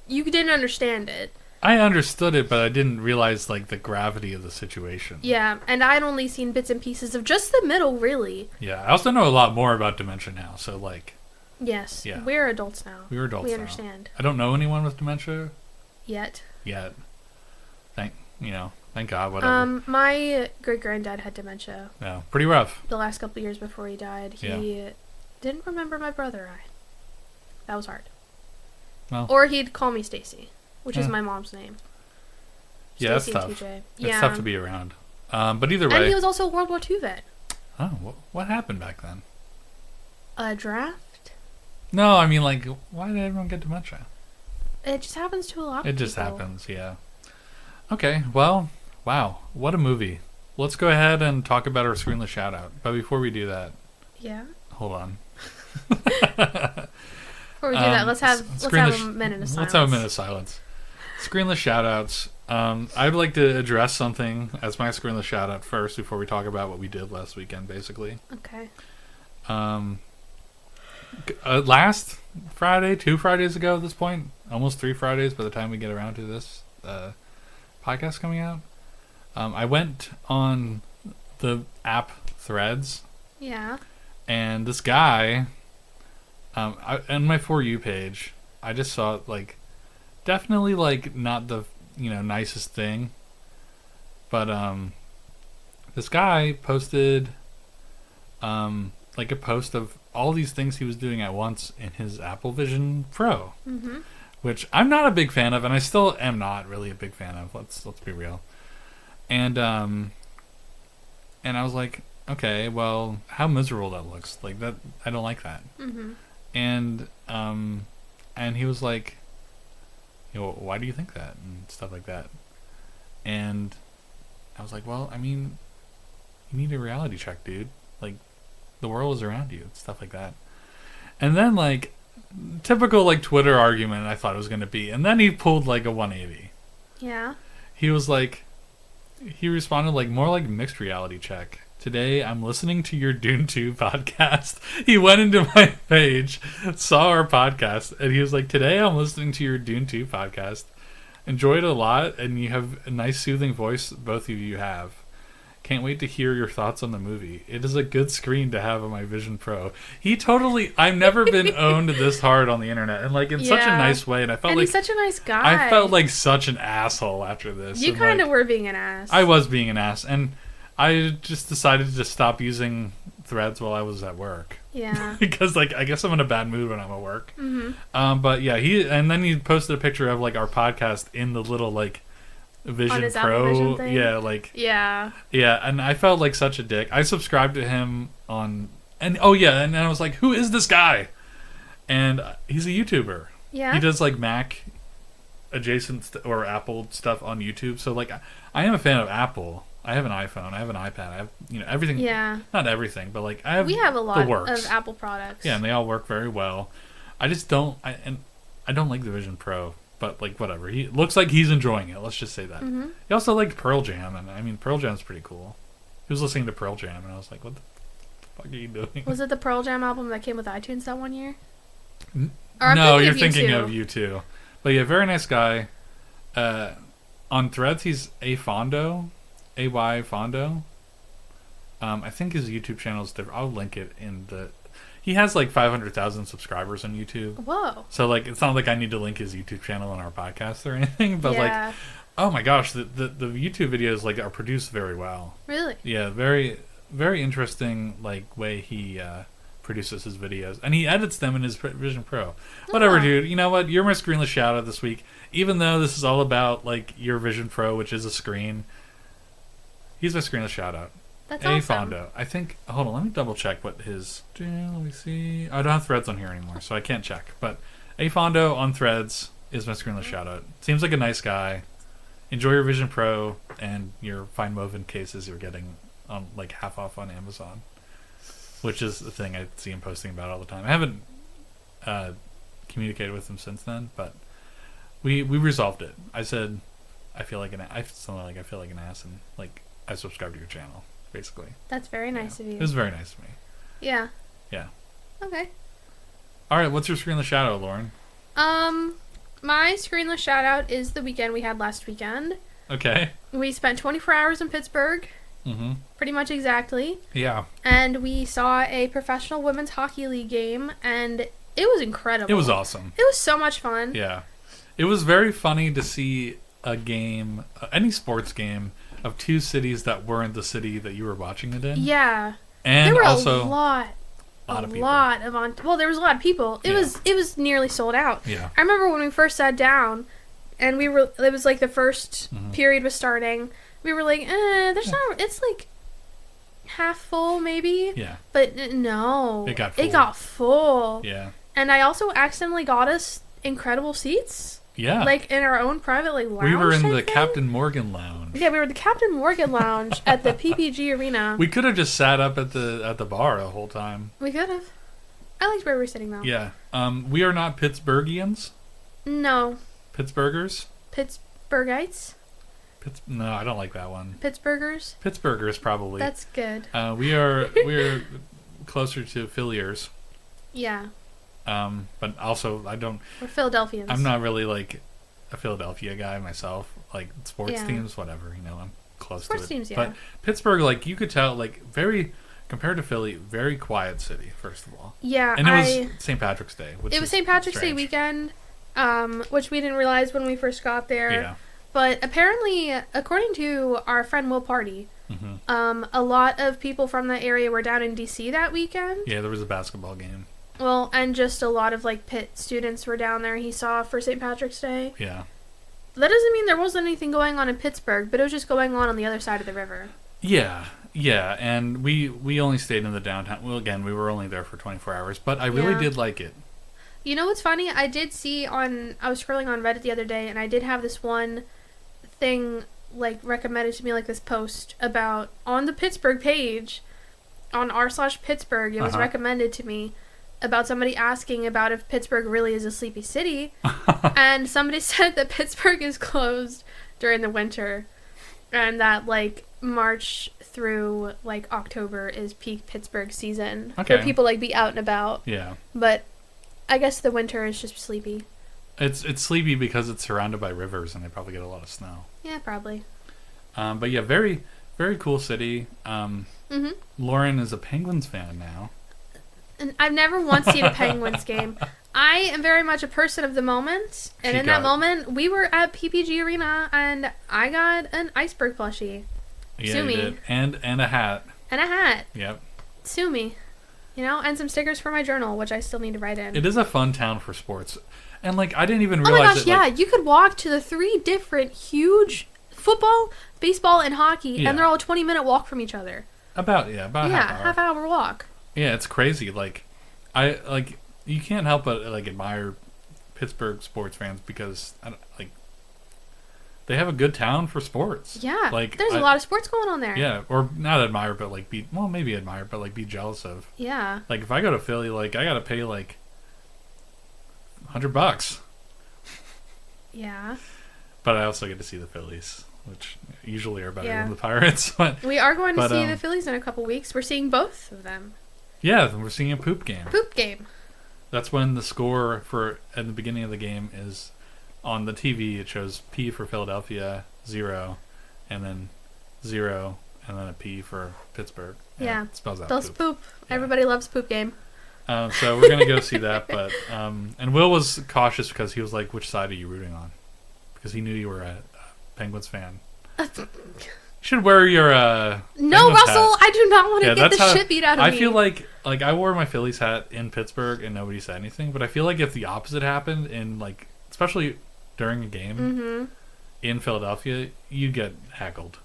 didn't understand it. I understood it, but I didn't realize like the gravity of the situation. Yeah, and I'd only seen bits and pieces of just the middle, really. Yeah, I also know a lot more about dementia now, so like. Yes. Yeah. We're adults now. We're adults now. We understand. I don't know anyone with dementia. Yet. Thank God, whatever. My great-granddad had dementia. Yeah, pretty rough. The last couple of years before he died. He didn't remember my brother and I. That was hard. Well, or he'd call me Stacy, which is my mom's name. Yeah, that's Stacey tough. TJ. It's tough to be around. But either way. And he was also a World War II vet. Oh, what happened back then? A draft? No, I mean, like, why did everyone get dementia? It just happens to a lot of people. It just happens, yeah. Okay, well, wow, what a movie. Let's go ahead and talk about our Screenless Shoutout. But before we do that... Yeah? Hold on. Before we do that, let's have a minute of silence. Let's have a minute of silence. Screenless Shoutouts. I'd like to address something as my Screenless Shoutout first before we talk about what we did last weekend, basically. Okay. Last Friday, 2 Fridays ago at this point, almost 3 Fridays by the time we get around to this podcast coming out, I went on the app Threads. Yeah. And this guy, on my For You page, I just saw, like, definitely, like, not the, nicest thing. But, this guy posted, like, a post of all these things he was doing at once in his Apple Vision Pro. Mm-hmm. Which I'm not a big fan of, and I still am not really a big fan of. Let's be real. And I was like, okay, well, how miserable that looks. Like, that, I don't like that. Mm-hmm. And he was like, why do you think that? And stuff like that. And I was like, well, I mean, you need a reality check, dude. Like, the world is around you. Stuff like that. And then, like, typical, like, Twitter argument I thought it was going to be. And then he pulled, like, a 180. Yeah. He was like, he responded, like, more like mixed reality check. Today, I'm listening to your Dune 2 podcast. He went into my page, saw our podcast, and he was like, today I'm listening to your Dune 2 podcast. Enjoyed it a lot, and you have a nice soothing voice, both of you have. Can't wait to hear your thoughts on the movie. It is a good screen to have on my Vision Pro. He totally... I've never been owned this hard on the internet, and like in such a nice way, and I felt he's such a nice guy. I felt like such an asshole after this. You kind of were being an ass. I was being an ass, and I just decided to stop using Threads while I was at work. Yeah. Because, like, I guess I'm in a bad mood when I'm at work. Mm-hmm. But yeah, and then he posted a picture of, like, our podcast in the little, like, Vision Pro. Vision thing? Yeah, like. Yeah. Yeah, and I felt like such a dick. I subscribed to him on, and I was like, who is this guy? And he's a YouTuber. Yeah. He does, like, Mac adjacent or Apple stuff on YouTube. So, like, I am a fan of Apple. I have an iPhone. I have an iPad. I have, everything. Yeah. Not everything, but, like, I have. We have a lot of Apple products. Yeah, and they all work very well. I just don't. I don't like the Vision Pro, but, like, whatever. He looks like he's enjoying it. Let's just say that. Mm-hmm. He also liked Pearl Jam, and I mean, Pearl Jam's pretty cool. He was listening to Pearl Jam, and I was like, what the fuck are you doing? Was it the Pearl Jam album that came with iTunes that one year? No, you're thinking of U2. But yeah, very nice guy. On Threads, he's Fondo. AY Fondo. I think his YouTube channel is different. I'll link it in the... He has like 500,000 subscribers on YouTube. Whoa. So, like, it's not like I need to link his YouTube channel on our podcast or anything. But, like, Oh my gosh, the YouTube videos like are produced very well. Really? Yeah, very very interesting like way he produces his videos, and he edits them in his Vision Pro. Whatever, dude. You know what? You're my screenless shout out this week. Even though this is all about like your Vision Pro, which is a screen, he's my screenless shout out. That's A awesome. Fondo. I think. Hold on, let me double check what his. Let me see. I don't have Threads on here anymore, so I can't check. But A Fondo on Threads is my screenless shout out. Seems like a nice guy. Enjoy your Vision Pro and your fine woven cases you're getting on like half off on Amazon, which is the thing I see him posting about all the time. I haven't communicated with him since then, but we resolved it. I said I feel like I feel like an ass, and like I subscribe to your channel. Basically. That's very nice of you. It was very nice of me. Yeah. Yeah. Okay. All right, what's your screenless shout out, Lauren? My screenless shout out is the weekend we had last weekend. Okay. We spent 24 hours in Pittsburgh. Mm-hmm. Pretty much exactly. Yeah. And we saw a professional women's hockey league game, and it was incredible. It was awesome. It was so much fun. Yeah. It was very funny to see a game, any sports game, of two cities that weren't the city that you were watching it in. Yeah. And there were also a lot of people. Well, there was a lot of people. It was nearly sold out. Yeah. I remember when we first sat down, and it was like the first period was starting. We were like, there's not. It's like half full, maybe. Yeah. But no, It got full. It got full. Yeah. And I also accidentally got us incredible seats. Yeah. Like in our own private like lounge. We were in type the thing. Captain Morgan lounge. Yeah, we were at the Captain Morgan lounge at the PPG Arena. We could have just sat up at the bar the whole time. We could have. I liked where we were sitting though. Yeah. We are not Pittsburghians. No. Pittsburghers. Pittsburghites. No, I don't like that one. Pittsburghers. Pittsburghers probably. That's good. We are closer to Philliers. Yeah. But also I don't. We're Philadelphians. I'm not really like a Philadelphia guy myself. Like sports Yeah. teams, whatever. You know, I'm close Sports to it. teams, yeah. But Pittsburgh, like you could tell, like very compared to Philly, very quiet city. First of all. Yeah. And it was St. Patrick's Day. It was St. Patrick's Day weekend, which we didn't realize when we first got there. Yeah. But apparently, according to our friend Will Party, a lot of people from that area were down in DC that weekend. Yeah, there was a basketball game. Well, and just a lot of like Pitt students were down there. He saw for St. Patrick's Day. Yeah. That doesn't mean there wasn't anything going on in Pittsburgh, but it was just going on the other side of the river. Yeah, yeah, and we only stayed in the downtown. Well, again, we were only there for 24 hours, but I really did like it. You know what's funny? I did see I was scrolling on Reddit the other day, and I did have this one thing like recommended to me, like this post about on the Pittsburgh page, on r/Pittsburgh. It was recommended to me about somebody asking about if Pittsburgh really is a sleepy city, and somebody said that Pittsburgh is closed during the winter, and that like March through like October is peak Pittsburgh season for people like be out and about. Yeah. But I guess the winter is just sleepy. It's sleepy because it's surrounded by rivers and they probably get a lot of snow. Yeah, probably. But yeah, very very cool city. Lauren is a Penguins fan now. And I've never once seen a Penguins game. I am very much a person of the moment, and in that moment, we were at PPG Arena, and I got an iceberg plushie. Yeah, Sue you me. did. And a hat. And a hat. Yep. Sue me. You know, and some stickers for my journal, which I still need to write in. It is a fun town for sports. And like I didn't even Oh realize my gosh, that, like, yeah, you could walk to the 3 different huge football, baseball, and hockey, and they're all a 20-minute walk from each other. About a half-hour walk. Yeah, it's crazy. Like you can't help but like admire Pittsburgh sports fans because they have a good town for sports. Yeah, like there's a lot of sports going on there. Yeah, or not admire, but like maybe admire, but like be jealous of. Yeah. Like if I go to Philly, like I gotta pay like $100. Yeah. But I also get to see the Phillies, which usually are better than the Pirates. But we are going to see the Phillies in a couple weeks. We're seeing both of them. Yeah, we're seeing a poop game. Poop game. That's when the score for at the beginning of the game is on the TV. It shows P for Philadelphia, 0, and then 0, and then a P for Pittsburgh. Yeah, it spells out spells poop. Yeah. Everybody loves poop game. So we're gonna go see that, but and Will was cautious because he was like, "Which side are you rooting on?" Because he knew you were a Penguins fan. You should wear your No, Penguins Russell, hat. I do not want to get the how, shit beat out of me. I feel like I wore my Phillies hat in Pittsburgh and nobody said anything, but I feel like if the opposite happened in like, especially during a game in Philadelphia, you'd get heckled.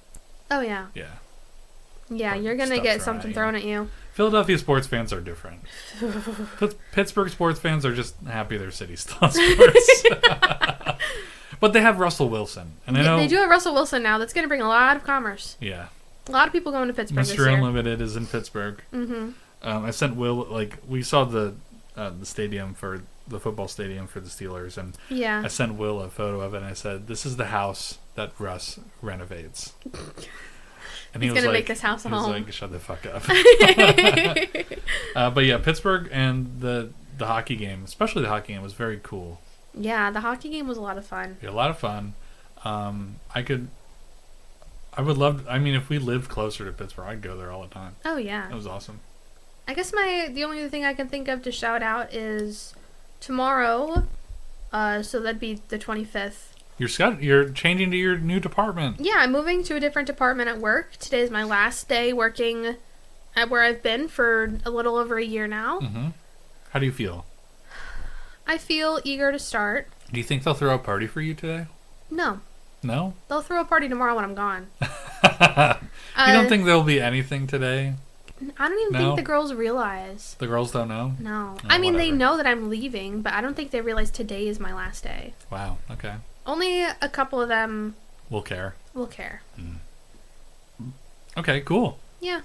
Oh yeah. Yeah. Yeah, you're gonna get something thrown at you. Philadelphia sports fans are different. Pittsburgh sports fans are just happy their city's still on sports. But they have Russell Wilson, and I know they do have Russell Wilson now. That's gonna bring a lot of commerce. Yeah. A lot of people going to Pittsburgh this year. Mr. Unlimited is in Pittsburgh. I sent Will, like, we saw the stadium for the football stadium for the Steelers, and I sent Will a photo of it, and I said, "This is the house that Russ renovates." And he's gonna make this house a home. He was like, "Shut the fuck up." But yeah, Pittsburgh and the hockey game, especially the hockey game, was very cool. Yeah, the hockey game was a lot of fun. Yeah, a lot of fun. I would love. I mean, if we lived closer to Pittsburgh, I'd go there all the time. Oh yeah, that was awesome. I guess the only other thing I can think of to shout out is tomorrow. So that'd be the 25th. You're changing to your new department. Yeah, I'm moving to a different department at work. Today is my last day working at where I've been for a little over a year now. How do you feel? I feel eager to start. Do you think they'll throw a party for you today? No. No? They'll throw a party tomorrow when I'm gone. You don't think there'll be anything today? I don't even think the girls realize. The girls don't know? No. I mean, they know that I'm leaving, but I don't think they realize today is my last day. Wow, okay. Only a couple of them will care. Okay, cool. Yeah.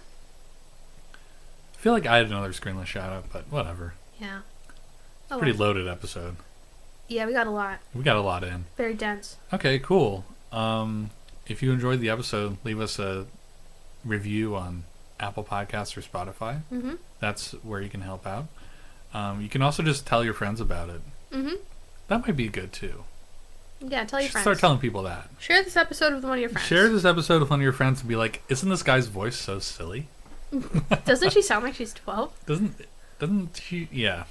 I feel like I had another Screenless shoutout, but whatever. Yeah. Pretty loaded episode. Yeah, we got a lot. We got a lot in. Very dense. Okay, cool. If you enjoyed the episode, leave us a review on Apple Podcasts or Spotify. That's where you can help out. You can also just tell your friends about it. That might be good too. Yeah, tell your friends. Start telling people that. Share this episode with one of your friends. Share this episode with one of your friends and be like, "Isn't this guy's voice so silly?" Doesn't she sound like she's 12? Doesn't she? Yeah.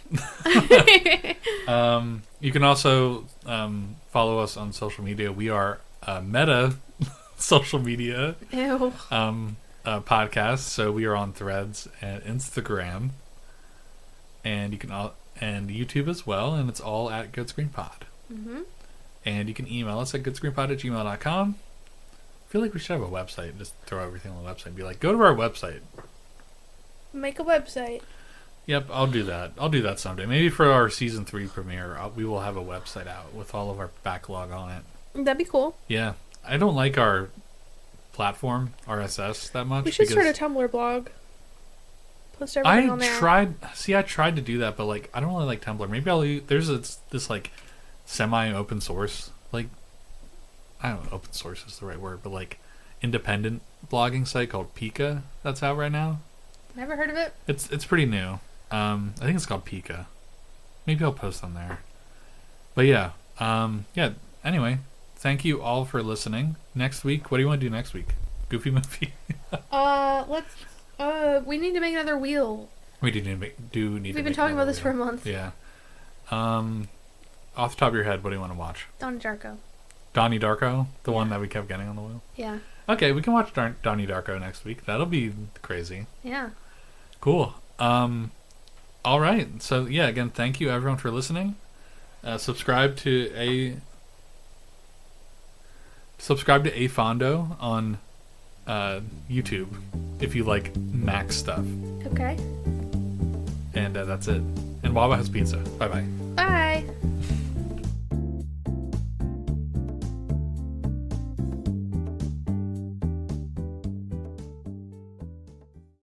You can also follow us on social media. We are Meta social media podcast. So we are on Threads and Instagram, and you can and YouTube as well. And it's all at Good Screen Pod. And you can email us at goodscreenpod@gmail.com. I feel like we should have a website. Just throw everything on the website and be like, go to our website. Make a website. Yep, I'll do that. I'll do that someday. Maybe for our season 3 premiere, we will have a website out with all of our backlog on it. That'd be cool. Yeah. I don't like our platform, RSS, that much. We should start a Tumblr blog. Post everything on there. I tried to do that, but like, I don't really like Tumblr. Maybe there's this like semi-open source, like, I don't know, open source is the right word, but like independent blogging site called Pika that's out right now. Never heard of it. It's pretty new. I think it's called Pika. Maybe I'll post on there. But yeah, anyway, thank you all for listening. Next week, what do you want to do next week? Goofy movie? We need to make another wheel. We do need to make We've been talking about this for a month. Yeah. Off the top of your head, what do you want to watch? Donnie Darko. Donnie Darko? The one that we kept getting on the wheel? Yeah. Okay, we can watch Donnie Darko next week. That'll be crazy. Yeah. Cool. All right. So, yeah, again, thank you, everyone, for listening. Subscribe to A Fondo on YouTube if you like Mac stuff. Okay. And that's it. And Wawa has pizza. Bye-bye. Bye.